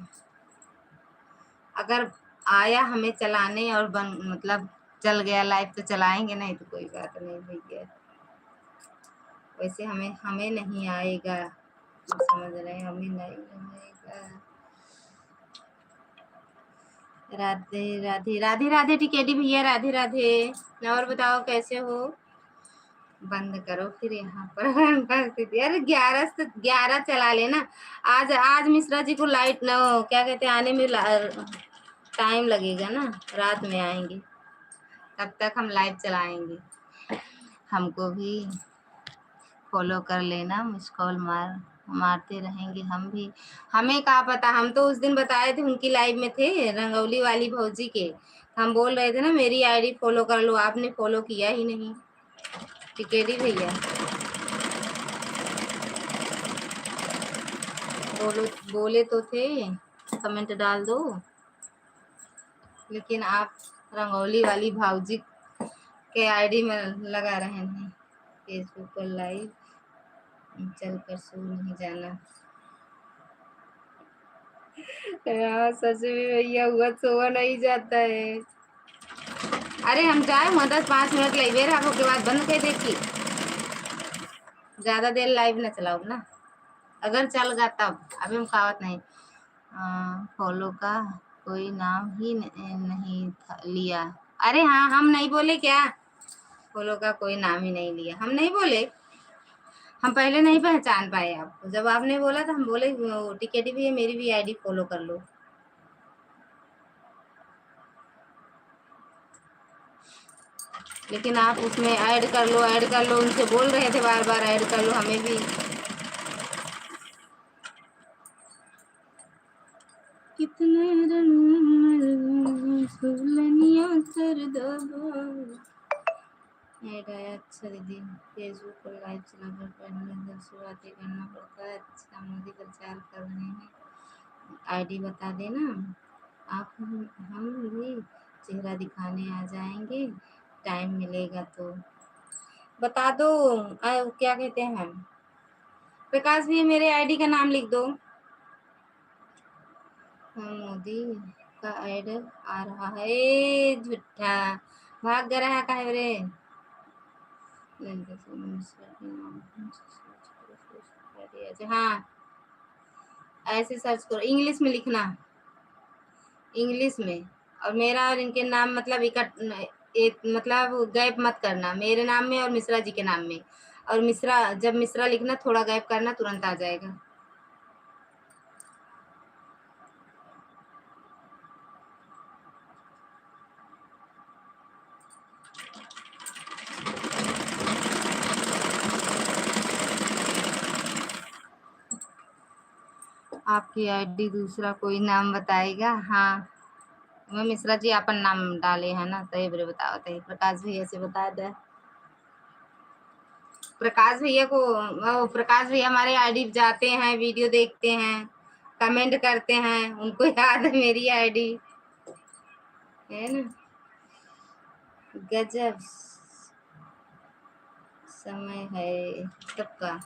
[SPEAKER 1] अगर आया हमें चलाने और मतलब चल गया लाइव तो चलाएंगे, नहीं तो कोई बात नहीं भैया। वैसे हमें हमें नहीं आएगा, समझ रहे हैं, हमें नहीं आएगा। राधे राधे राधे राधे टिकेटी भैया, राधे राधे। और बताओ कैसे हो? बंद करो फिर यहाँ पर यार 11 से 11 चला लेना। आज आज मिश्रा जी को लाइट न क्या कहते हैं आने में टाइम लगेगा ना, रात में आएंगे, तब तक हम लाइव चलाएंगे। हमको भी फॉलो कर लेना, मिस कॉल मारते रहेंगे हम भी। हमें क्या पता, हम तो उस दिन बताए थे उनकी लाइव में थे, रंगौली वाली भौजी के, हम बोल रहे थे ना मेरी आईडी फॉलो कर लो, आपने फॉलो किया ही नहीं। टिकेटी भैया बोले तो थे कमेंट डाल दो, लेकिन आप रंगौली वाली भाऊजी के आईडी में लगा रहे हैं। फेसबुक पर लाइव चल कर सो नहीं जाना। यार सच में भैया हुआ सोवा नहीं जाता है। अरे हम जाए वहाँ 10-5 मिनट लाइवे रखो के बाद बंद कर देखी, ज्यादा देर लाइव न चलाओ ना, अगर चल गया तब। अभी हम कहावत नहीं, फॉलो का कोई नाम ही नहीं लिया। अरे हाँ हम नहीं बोले क्या, फॉलो का कोई नाम ही नहीं लिया, हम नहीं बोले, हम पहले नहीं पहचान पाए आपको, जब आपने बोला तो हम बोले टिकेटी भी है, मेरी भी आईडी फॉलो कर लो। लेकिन आप उसमें ऐड कर लो, ऐड कर लो, उनसे बोल रहे थे बार बार ऐड कर लो, हमें भी। कितने अच्छा दीदी, फेसबुक पर लाइव चलाकर पहले शुरुआती करना पड़ता है। अच्छा मोदी प्रचार कर रहे हैं, आईडी बता देना आप, हम भी चेहरा दिखाने आ जाएंगे, टाइम मिलेगा तो बता दो। क्या कहते हैं प्रकाश भी, मेरे आईडी का नाम लिख दो। मोदी का ऐड आ रहा है, झूठा भाग गया रहा का है रे। हाँ ऐसे सर्च करो, इंग्लिश में लिखना, इंग्लिश में, और मेरा और इनके नाम मतलब मतलब गैप मत करना, मेरे नाम में और मिश्रा जी के नाम में, और मिश्रा जब मिश्रा लिखना थोड़ा गैप करना, तुरंत आ जाएगा। आपकी आईडी दूसरा कोई नाम बताएगा? हाँ मैं मिश्रा जी अपन नाम डाले है ना, तय बरे बताओ, तय प्रकाश भैया से बता दे। प्रकाश भैया को, प्रकाश भैया हमारे आईडी जाते हैं, वीडियो देखते हैं, कमेंट करते हैं, उनको याद है मेरी आईडी, है ना। गजब समय है सबका,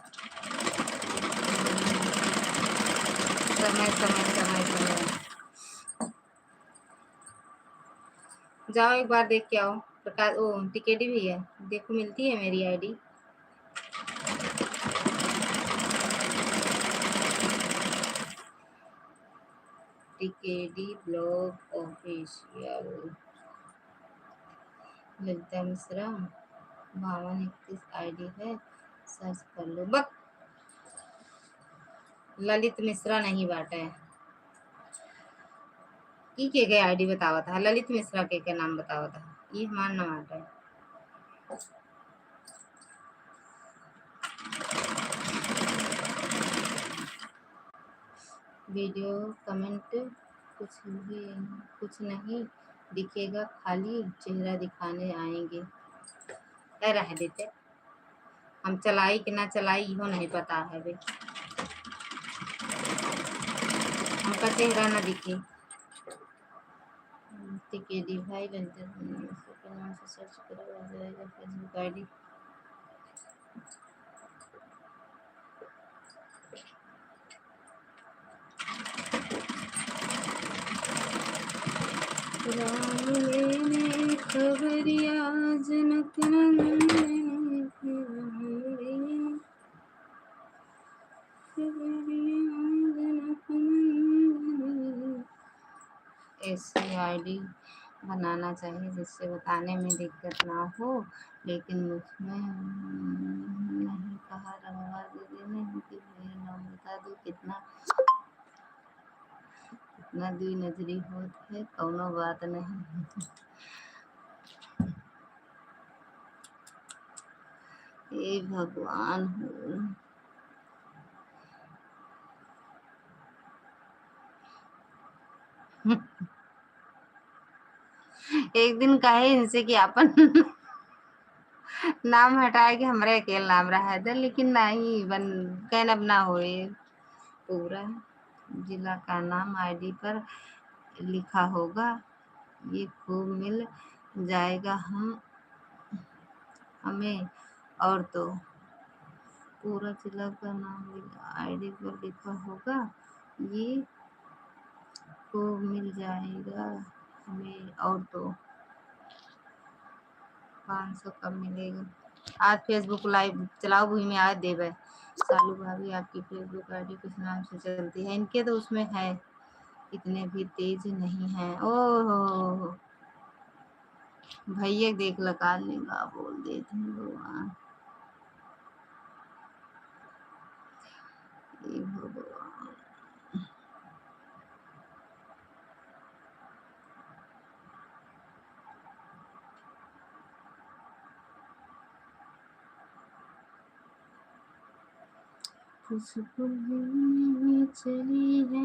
[SPEAKER 1] समय समय समय समय। जाओ एक बार देख के आओ, प्रकाश ओ टिकेटी भी है, देखो मिलती है मेरी ID. TKD blog official, Lalita Mishra 5231 ID है, सर्च कर लो। बक ललित मिश्रा नहीं बाटा है, के गए आईडी बतावा था, ललित मिश्रा के नाम बतावा था, ये हमारा नाम आता है। वीडियो कमेंट कुछ नहीं दिखेगा, खाली चेहरा दिखाने आएंगे। रह देते, हम चलाई कि ना चलाई इहो नहीं पता है बे, हमका चेहरा ना दिखे। टिकेडी भाई बनते नाम से सर्च करो, आ जाएगा फेसबुक आईडी। राम लेने खबरिया जनक नंदन, ऐसी आईडी बनाना चाहिए जिससे बताने में दिक्कत ना हो, लेकिन उसमें नहीं कहा रंगा दीदी ने कि मेरा नाम बता दो कितना कितना दुई नजरी होत है, कौनो बात नहीं। हे भगवान हो। एक दिन कहे इनसे कि अपन नाम हटाए के हमरे अकेले नाम रहा था, लेकिन नहीं बन कहन अब ना होए। पूरा जिला का नाम आईडी पर लिखा होगा, ये खूब मिल जाएगा हमें। और तो पूरा जिला का नाम आईडी पर लिखा होगा, ये खूब मिल जाएगा हमें। और तो 500 कब मिलेगा। आज फेसबुक लाइव चलाओ भूमि में आज देवे। सालू भाभी आपकी फेसबुक आईडी किस नाम से चलती है? इनके तो उसमें है, इतने भी तेज नहीं है। ओहो भैया देख लगा लेगा, बोल देते हैं भगवान। हे भगवान। खुशबू में चली है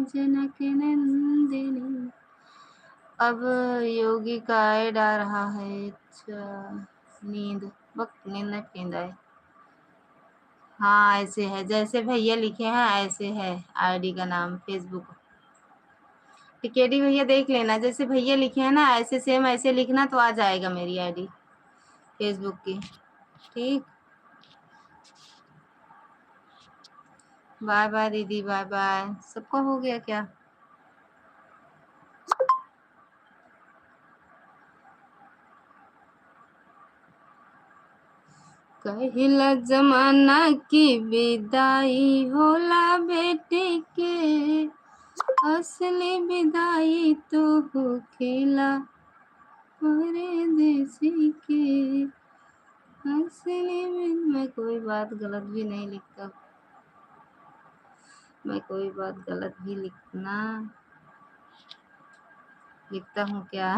[SPEAKER 1] जनक नंदिनी। अब योगी का ऐड आ रहा है। अच्छा नींद वक्त नींद नहीं पींदा है। हाँ ऐसे है जैसे भैया लिखे हैं, ऐसे है आईडी का नाम फेसबुक। टिकेडी भैया देख लेना, जैसे भैया लिखे हैं ना ऐसे सेम ऐसे लिखना तो आ जाएगा मेरी आईडी फेसबुक की। ठीक, बाय बाय दीदी, बाय बाय। सबका हो गया क्या? कहिला जमाना की विदाई होला बेटे के, असली विदाई तो होखेला परदेसी के। असली में मैं कोई बात गलत भी नहीं लिखता, मैं कोई बात गलत भी लिखता हूँ क्या?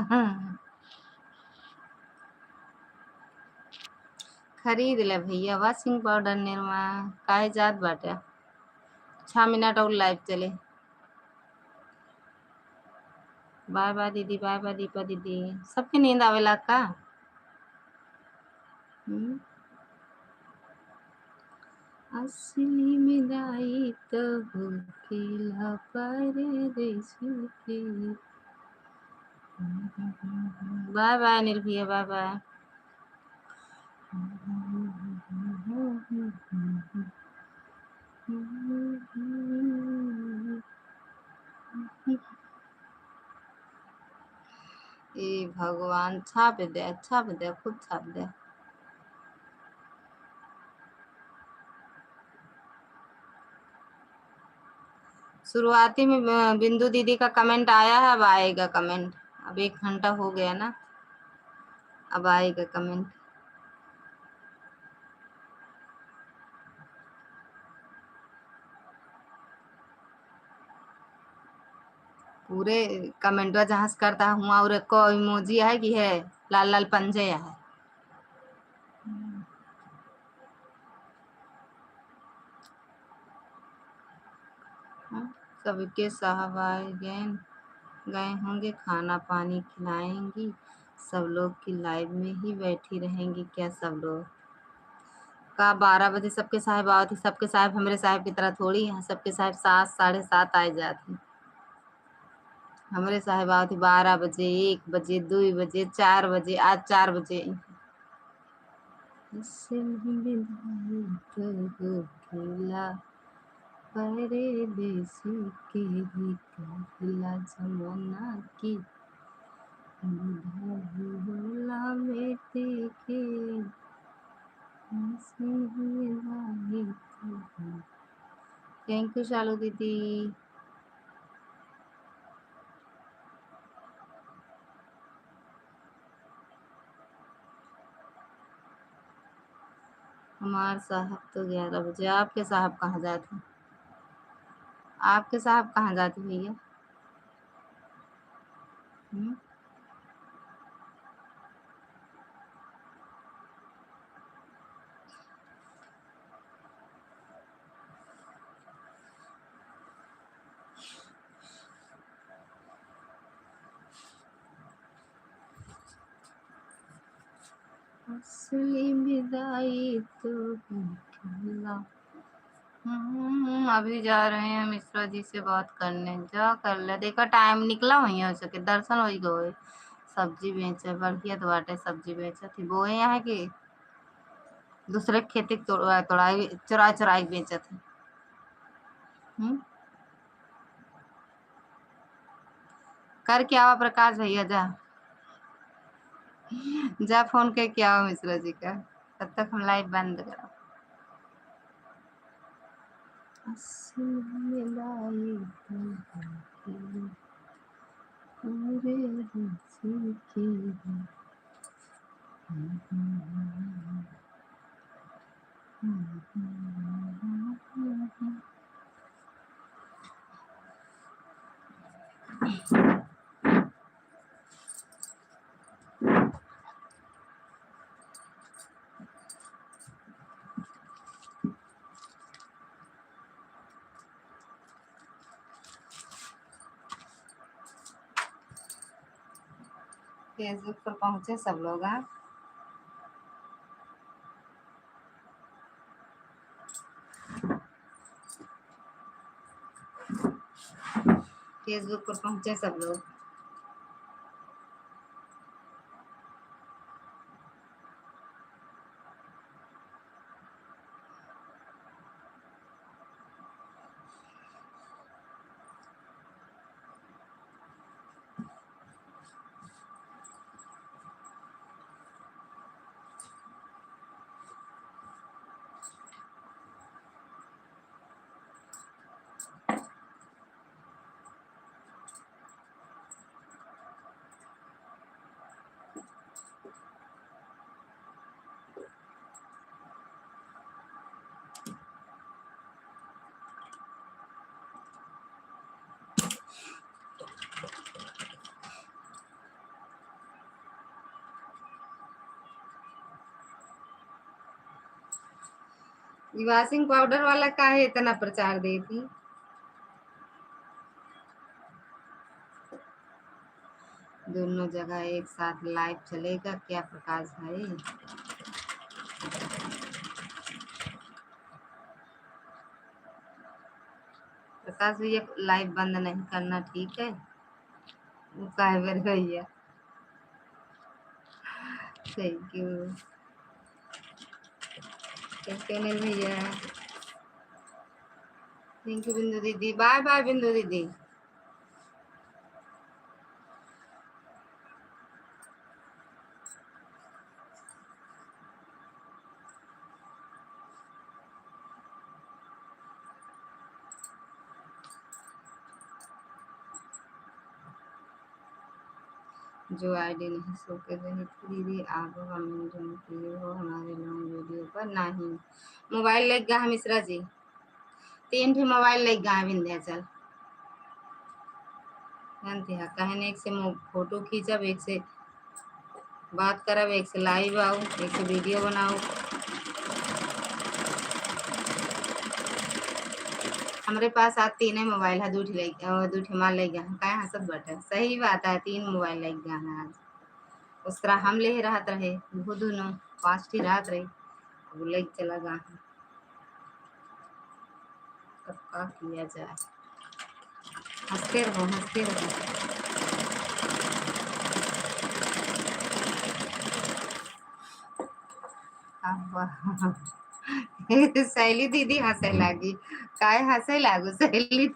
[SPEAKER 1] खरीद ले भैया वॉशिंग पाउडर निरमा, काहे जात बाटे। 6 मिनट और लाइव चले। बाय बाय दीदी, बाय बाय दीपा दीदी। सबके नींद आवेला का? असली विदाई तो होखेला परदेसी के। Bye bye Nirbhaya, bye bye. ए भगवान छाप दे, छाप दे, खुद छाप दे। शुरुआती में बिंदु दीदी का कमेंट आया है, अब आएगा कमेंट। अब 1 घंटा हो गया ना, अब आएगा कमेंट। पूरे कमेंटवा जहाँ से करता हूँ और एक इमोजी है कि है लाल लाल पंजे है। सबके साहब आए गए होंगे, खाना पानी खिलाएंगी। सब लोग की लाइव में ही बैठी रहेंगी क्या सब लोग? का 12 बजे सबके साहब आओ थी। सबके साहब हमारे साहब की तरह थोड़ी है, सबके साहब 7 7:30 आ जाती। हमारे साहब आओ थी 12 बजे, 1 बजे, 2 बजे, 4 बजे, आज 4 बजे। परदेसी के ही कहला जमाना की भोला बेटे के। थैंक यू शालू दीदी। हमारे साहब तो 11 बजे। आपके साहब कहाँ जाते? आपके साहब कहाँ जाते भैया? हम्म? असली विदाई तो कहला। अभी जा रहे हैं मिश्रा जी से बात करने। जा कर ले, देखा टाइम निकला वही हो सके दर्शन वही गए। सब्जी बेचे बढ़िया तो बाटे, सब्जी बेचे थी बोए यहाँ की दूसरे खेती तोड़ाई चुरा चुराई बेचे थे। कर क्या हुआ प्रकाश भैया? जा जा फोन के क्या हुआ मिश्रा जी का। तब तक हम लाइट बंद करो। फेसबुक पर पहुंचे सब लोग। हाँ, फेसबुक पर पहुंचे सब लोग। वॉशिंग पाउडर वाला काहे इतना प्रचार देती? दोनों जगह एक साथ लाइव चलेगा क्या प्रकाश भाई? प्रकाश भैया लाइव बंद नहीं करना, ठीक है? वो काहे बर भैया? Thank you. Thank you Anil भैया। थैंक यू बिंदु दीदी। बाय बाय बिंदु दीदी। जो आईडी नहीं शो कर रही थी दीदी, आप कमेंट किए हो हमारे लॉन्ग वीडियो पर। नहीं मोबाइल लग गया मिश्रा जी, 3 ठे मोबाइल लग गया विंध्याचल। जानते हैं कहने एक से फोटो खींचब, एक से बात करब, एक से लाइव आऊ, एक से वीडियो बनाऊ। हमारे पास आज 3 मोबाइल है, 2 ठे माल लग गया। क्या हंसत बटे? सही बात है, 3 मोबाइल लग गया है आज। उस तरह हम ले रहत रहे वो दोनों 5 ठी रात रही, वो लग चला गा। तब का किया जाए? हंसते रहो हंसते रहो। शैली दीदी हंसे लागी। काय हंसे लागू शैली?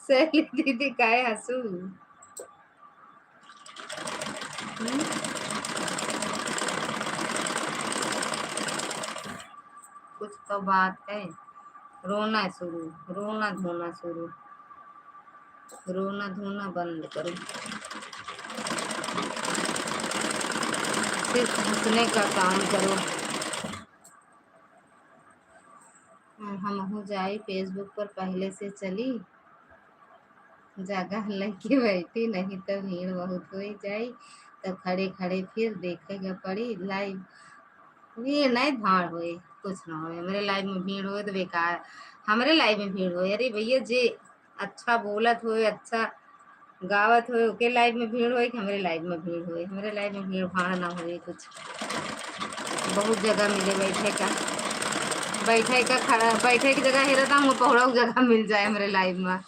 [SPEAKER 1] शैली दीदी काय हंसू? कुछ तो बात है। रोना शुरू, रोना धोना शुरू। रोना धोना बंद करो। सिर्फ हंसने का काम करो। हम हो जाई फेसबुक पर पहले से चली, जगह लेके बैठी, नहीं तो भीड़ बहुत हो जाई, तो खड़े खड़े फिर देखेगा पड़ी लाइव। भीड़ नहीं भाड़ होए, कुछ ना होए, मेरे लाइव में भीड़ होए तो बेकार। हमारे लाइव में भीड़ होए, अरे भैया जे अच्छा बोलत होए, अच्छा गावत होए, ओके लाइव में भीड़ होए कि हमारे लाइव में भीड़ होए? हमारे लाइव में भीड़ भाड़ ना होए कुछ। बहुत जगह मिले बैठे का, बैठे का खड़ा, बैठे की जगह हेरा था, पहुड़ा जगह मिल जाए हमारे लाइव में।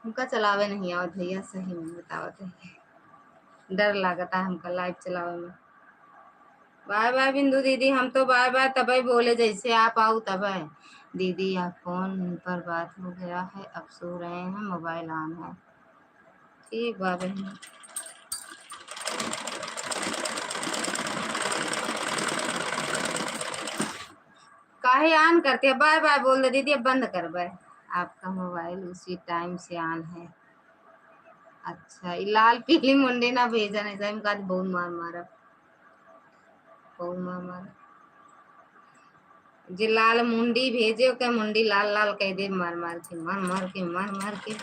[SPEAKER 1] हमका चलावे नहीं आवत भैया, सही में बतावत है, डर लागता हमका लाइव चलावे में। बाय बाय बिंदु दीदी, हम तो बाय बाय तभी बोले जैसे आप आओ तब। दीदी आप फोन पर बात हो गया है, अब सो रहे हैं, मोबाइल ऑन है। ठीक बा बहन। काहे ऑन करते हैं? बाय बाय बोल दे दीदी, अब बंद कर बाय। आपका मोबाइल उसी टाइम से ऑन है। अच्छा, ये लाल पीली मुंडी ना भेजा, नहीं सही में बहुत मार मारा, बहुत मार मारा। जे लाल मुंडी भेजे के मुंडी लाल लाल कह दे, मार मार के, मार मार के, मार मार के।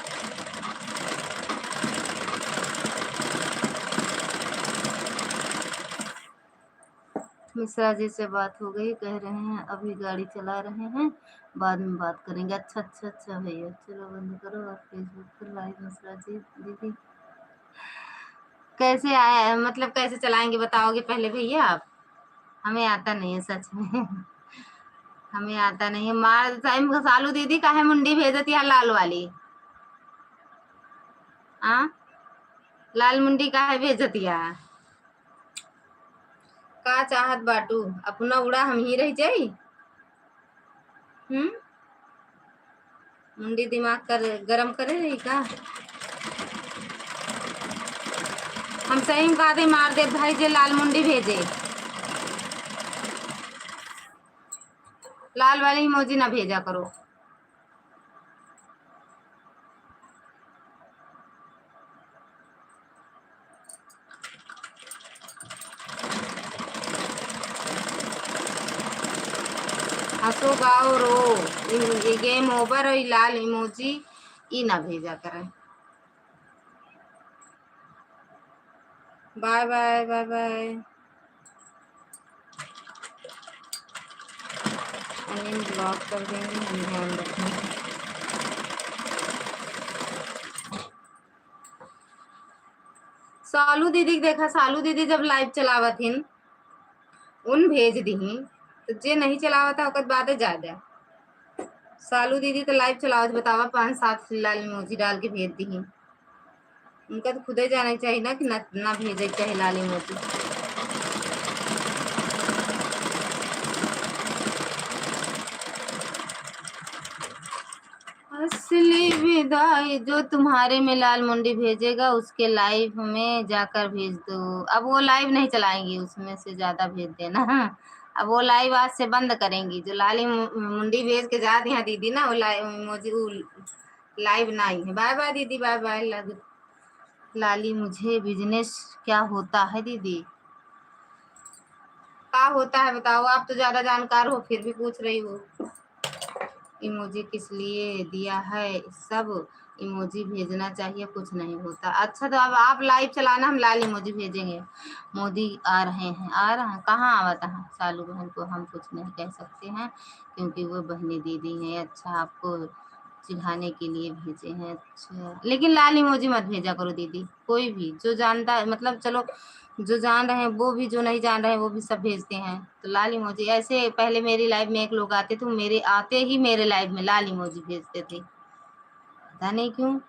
[SPEAKER 1] मिश्रा जी से बात हो गई, कह रहे हैं अभी गाड़ी चला रहे हैं, बाद में बात करेंगे। अच्छा अच्छा अच्छा भैया, चलो बंद करो और फेसबुक पर लाइव। मिश्रा जी दीदी कैसे आए, मतलब कैसे चलाएंगे बताओगे पहले भैया आप? हमें आता नहीं है सच में। हमें आता नहीं है। मार टाइम सालू दीदी काहे मुंडी भेजती है लाल वाली? हाँ, लाल मुंडी काहे भेजती है? का चाहत बाटू, अपना उड़ा हम ही रह जाई। मुंडी दिमाग कर गरम करे रही का? हम सही में कहा दे, मार दे भाई जे लाल मुंडी भेजे। लाल वाली इमोजी ना भेजा करो। हंसो गाओ रो, ये गेम ओवर, और लाल इमोजी ई ना भेजा करें। Bye bye bye bye. Anil block कर देंगे, हम ध्यान रखेंगे। सालू दीदी देखा, सालू दीदी जब लाइव चलावत हिन उन भेज दी, तो जे नहीं चलावता ओकर बात है ज्यादा। सालू दीदी तो लाइव चलावत बतावा, 5-7 लाल इमोजी डाल के भेज दी। उनका तो खुद ही जाना चाहिए ना कि ना भेजे चाहे लाल इमोजी। असली विदाई, जो तुम्हारे में लाल मुंडी भेजेगा उसके लाइव में जाकर भेज दो। अब वो लाइव नहीं चलाएंगी, उसमें से ज्यादा भेज देना। अब वो लाइव आज से बंद करेंगी, जो लाली मुंडी भेज के जा दी दीदी ना, वो लाइव नहीं है। बाय बाय दीदी, बाय बाय। लाली मुझे बिजनेस क्या होता है दीदी? क्या होता है बताओ, आप तो ज्यादा जानकार हो फिर भी पूछ रही हो। इमोजी किस लिए दिया है, सब इमोजी भेजना चाहिए, कुछ नहीं होता। अच्छा तो अब आप लाइव चलाना, हम लाल इमोजी भेजेंगे। मोदी आ रहे हैं, आ रहे हैं कहाँ आवत है? सालू बहन को हम कुछ नहीं कह सकते हैं क्योंकि वो बहनी दीदी हैं। अच्छा, आपको चिढ़ाने के लिए भेजे हैं। अच्छा, लेकिन लाल इमोजी मत भेजा करो दीदी, कोई भी जो जानता है, मतलब चलो जो जान रहे हैं वो भी, जो नहीं जान रहे हैं वो भी सब भेजते हैं। तो लाल इमोजी ऐसे, पहले मेरी लाइव में एक लोग आते थे, मेरे आते ही मेरे लाइव में लाल इमोजी भेजते थे, पता नहीं क्यों।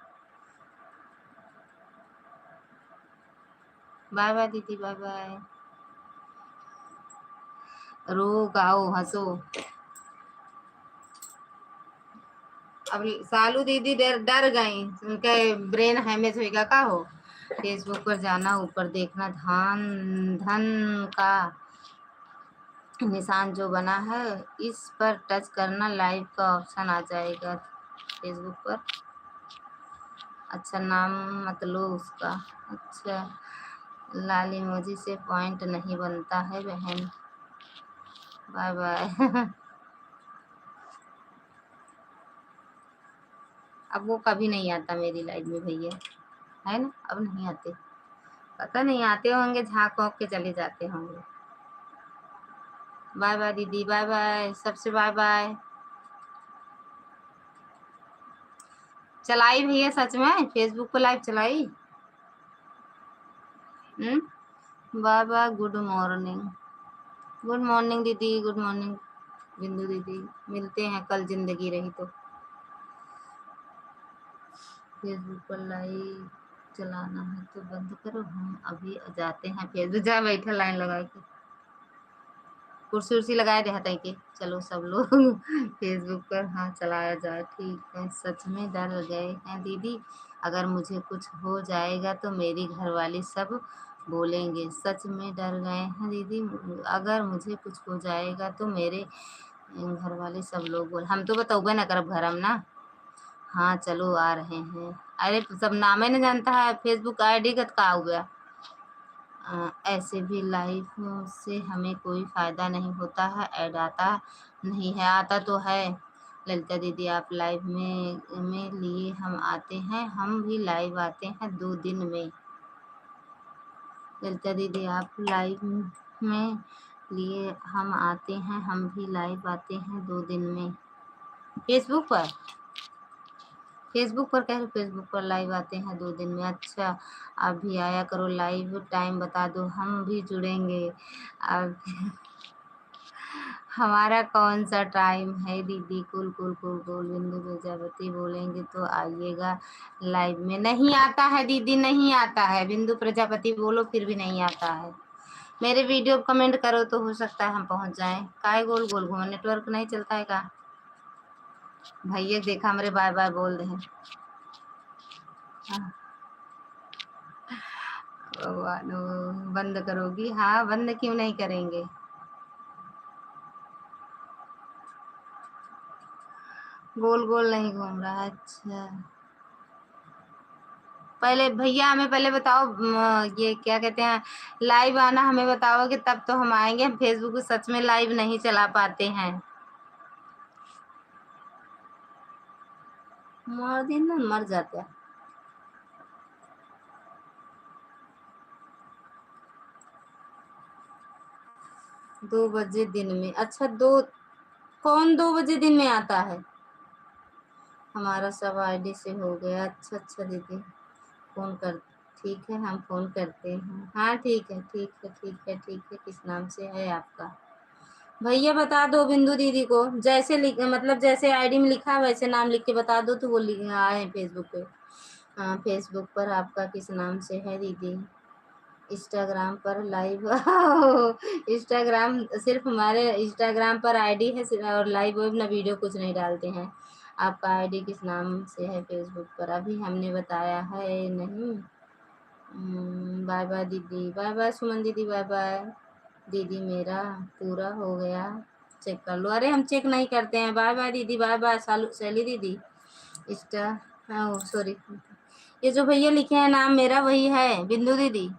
[SPEAKER 1] बाय बाय दीदी, बाय बाय। रो गाओ हंसो। अब सालू दीदी डर डर गई, उनके ब्रेन हैमेज होगा का हो। फेसबुक पर जाना, ऊपर देखना, धन का निशान जो बना है इस पर टच करना, लाइव का ऑप्शन आ जाएगा फेसबुक पर। अच्छा, नाम मत लो उसका। अच्छा, लाल इमोजी से पॉइंट नहीं बनता है बहन। Bye bye. अब वो कभी नहीं आता मेरी लाइफ में भैया, है ना, अब नहीं आते। पता नहीं आते होंगे, झाँक वाँक के चले जाते होंगे। बाय बाय दीदी, बाय बाय सबसे, बाय बाय। चलाई भैया सच में फेसबुक पर लाइव चलाई। Bye bye, good morning. Good morning दीदी, गुड मॉर्निंग बिंदु दीदी। मिलते हैं कल जिंदगी रही तो। फेसबुक पर लाइव चलाना है तो बंद करो, हम अभी जाते हैं फेसबुक। जा बैठा लाइन लगा के, कुर्सी उर्सी लगाए रहते हैं कि चलो सब लोग फेसबुक पर हाँ चलाया जाए। ठीक है, सच में डर गए हैं दीदी, अगर मुझे कुछ हो जाएगा तो मेरी घरवाली सब बोलेंगे। सच में डर गए हैं दीदी, अगर मुझे कुछ हो जाएगा तो मेरे घर वाले सब लोग बोल। हम तो बताओगे ना करब घर हम ना। हाँ चलो आ रहे हैं। अरे सब नाम ही नहीं जानता है, फेसबुक आईडी का हो गया। ऐसे भी लाइफ से हमें कोई फ़ायदा नहीं होता है, ऐड आता नहीं है। आता तो है ललिता दीदी, आप लाइव में लिए हम आते हैं, हम भी लाइव आते हैं 2 दिन में। ललिता दीदी आप लाइव में लिए हम आते हैं, हम भी लाइव आते हैं 2 दिन में। फेसबुक पर, फेसबुक पर कह रहे, फेसबुक पर लाइव आते हैं 2 दिन में। अच्छा, आप भी आया करो लाइव, टाइम बता दो हम भी जुड़ेंगे। आप हमारा कौन सा टाइम है दीदी? कुल कुल कुल कुल बिंदु प्रजापति बोलेंगे तो आइएगा लाइव में। नहीं आता है दीदी, नहीं आता है। बिंदु प्रजापति बोलो फिर भी नहीं आता है। मेरे वीडियो कमेंट करो तो हो सकता है हम पहुंच जाएं। काय गोल गोल घूमो, नेटवर्क नहीं चलता है का? भैया देखा हमारे बाय बाय बोल रहे हैं। भगवान, बंद करोगी? हाँ बंद क्यों नहीं करेंगे। गोल गोल नहीं घूम रहा है। अच्छा, पहले भैया हमें पहले बताओ, ये क्या कहते हैं, लाइव आना हमें बताओगे तब तो हम आएंगे। हम फेसबुक सच में लाइव नहीं चला पाते हैं। मर दिन ना मर जाते हैं। 2 बजे दिन में? अच्छा, कौन 2 बजे दिन में आता है? हमारा सब आईडी से हो गया। अच्छा अच्छा दीदी, फोन कर, ठीक है हम फोन करते हैं। हाँ ठीक है ठीक है ठीक है ठीक है। किस नाम से है आपका? भैया बता दो बिंदु दीदी को, जैसे मतलब जैसे आईडी में लिखा है वैसे नाम लिख के बता दो तो वो आए फेसबुक पे। हाँ, फेसबुक पर आपका किस नाम से है दीदी? इंस्टाग्राम पर लाइव इंस्टाग्राम सिर्फ हमारे इंस्टाग्राम पर आईडी है और लाइव वेब ना वीडियो कुछ नहीं डालते हैं। आपका आईडी किस नाम से है फेसबुक पर? अभी हमने बताया है नहीं। बाय बाय दीदी, बाय बाय सुमन दीदी, बाय बाय दीदी। मेरा पूरा हो गया, चेक कर लो। अरे हम चेक नहीं करते हैं। बाय बाय दीदी, बाय बाय शैली दीदी। इंस्टा, हाँ सॉरी, ये जो भैया लिखे हैं नाम मेरा वही है बिंदु दीदी।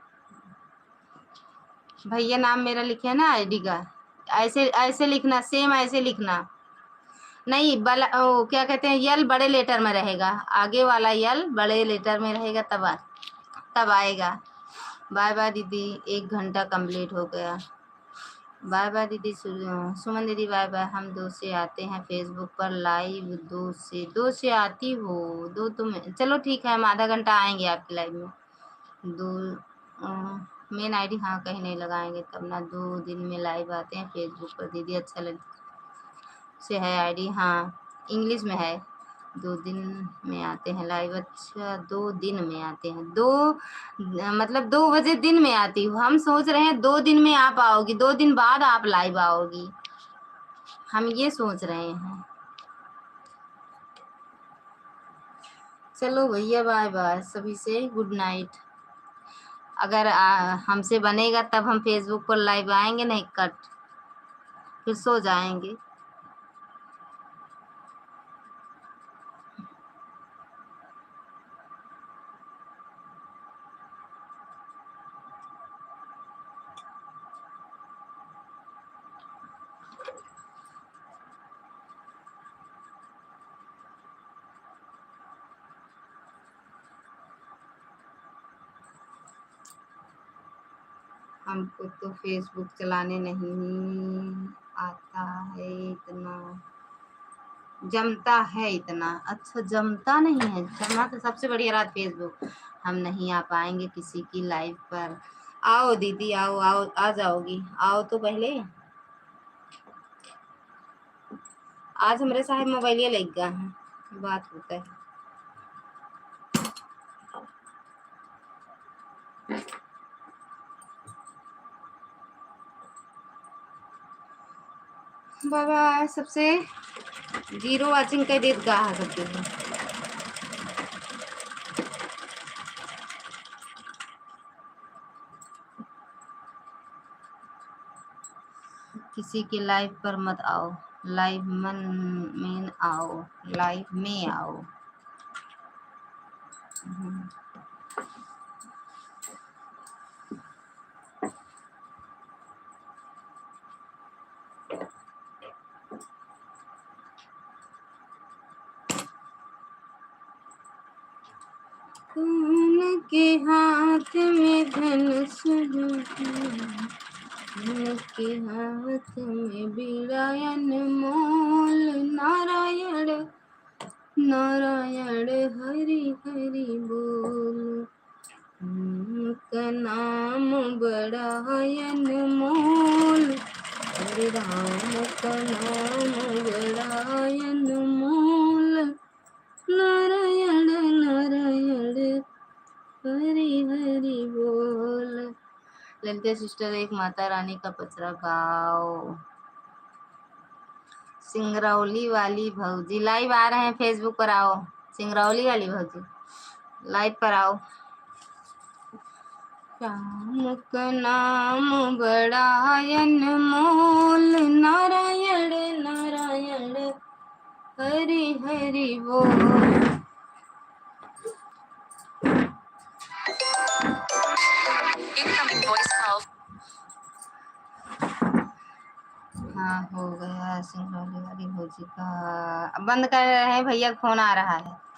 [SPEAKER 1] भैया नाम मेरा लिखे है ना आईडी का, ऐसे ऐसे लिखना, सेम ऐसे लिखना। नहीं ओ क्या कहते हैं, यल बड़े लेटर में रहेगा, आगे वाला यल बड़े लेटर में रहेगा तब आएगा। बाय बाय दीदी, 1 घंटा कंप्लीट हो गया। बाय बाय दीदी। सुमन दीदी बाय बाय। हम 2 से आते हैं फेसबुक पर लाइव, 2 से आती हो। दो तो चलो ठीक है, हम आधा घंटा आएंगे आपकी लाइव में। दो मेन आईडी हाँ कहीं नहीं लगाएंगे तब ना। 2 दिन में लाइव आते हैं फेसबुक पर दीदी। अच्छा लगता से है आईडी, हाँ इंग्लिश में है। 2 दिन में आते हैं लाइव। अच्छा, 2 दिन में आते हैं। मतलब 2 बजे दिन में आती हूँ। हम सोच रहे हैं 2 दिन में आप आओगी, 2 दिन बाद आप लाइव आओगी, हम ये सोच रहे हैं। चलो भैया बाय बाय, सभी से गुड नाइट। अगर हमसे बनेगा तब हम फेसबुक पर लाइव आएंगे, नहीं कट फिर सो जाएंगे। हमको तो फेसबुक चलाने नहीं आता है इतना, जमता है इतना। अच्छा जमता नहीं है, जमा तो सबसे बढ़िया रात फेसबुक। हम नहीं आ पाएंगे किसी की लाइव पर। आओ दीदी आओ आओ, आ जाओगी, आओ तो पहले। आज हमारे साहब मोबाइल लग गया है, बात होता है। बाबा सबसे जीरो वाचिंग का डेट गा सकते हैं। किसी के लाइव पर मत आओ, लाइव में आओ, लाइव में आओ। कौन के हाथ में धनुष के हाथ में बिड़ायन मोल, नारायण नारायण हरि हरि बोल, का नाम बड़ायन मोल, हरे राम का नाम बड़ायन मोल, नारायण नारायण हरि हरि बोल। ललिता सिस्टर एक माता रानी का पचरा गाओ। सिंगरौली वाली भौजी लाइव आ रहे हैं, फेसबुक पर आओ। सिंगरौली वाली भौजी लाइव पर आओ। राम का नाम बड़ायन मोल, नारायण नारायण हरि हरि बोल। Incoming voice call। हाँ हो गया सिंगरौली वाली भौजी का। बंद कर रहे हैं भैया, फोन आ रहा है।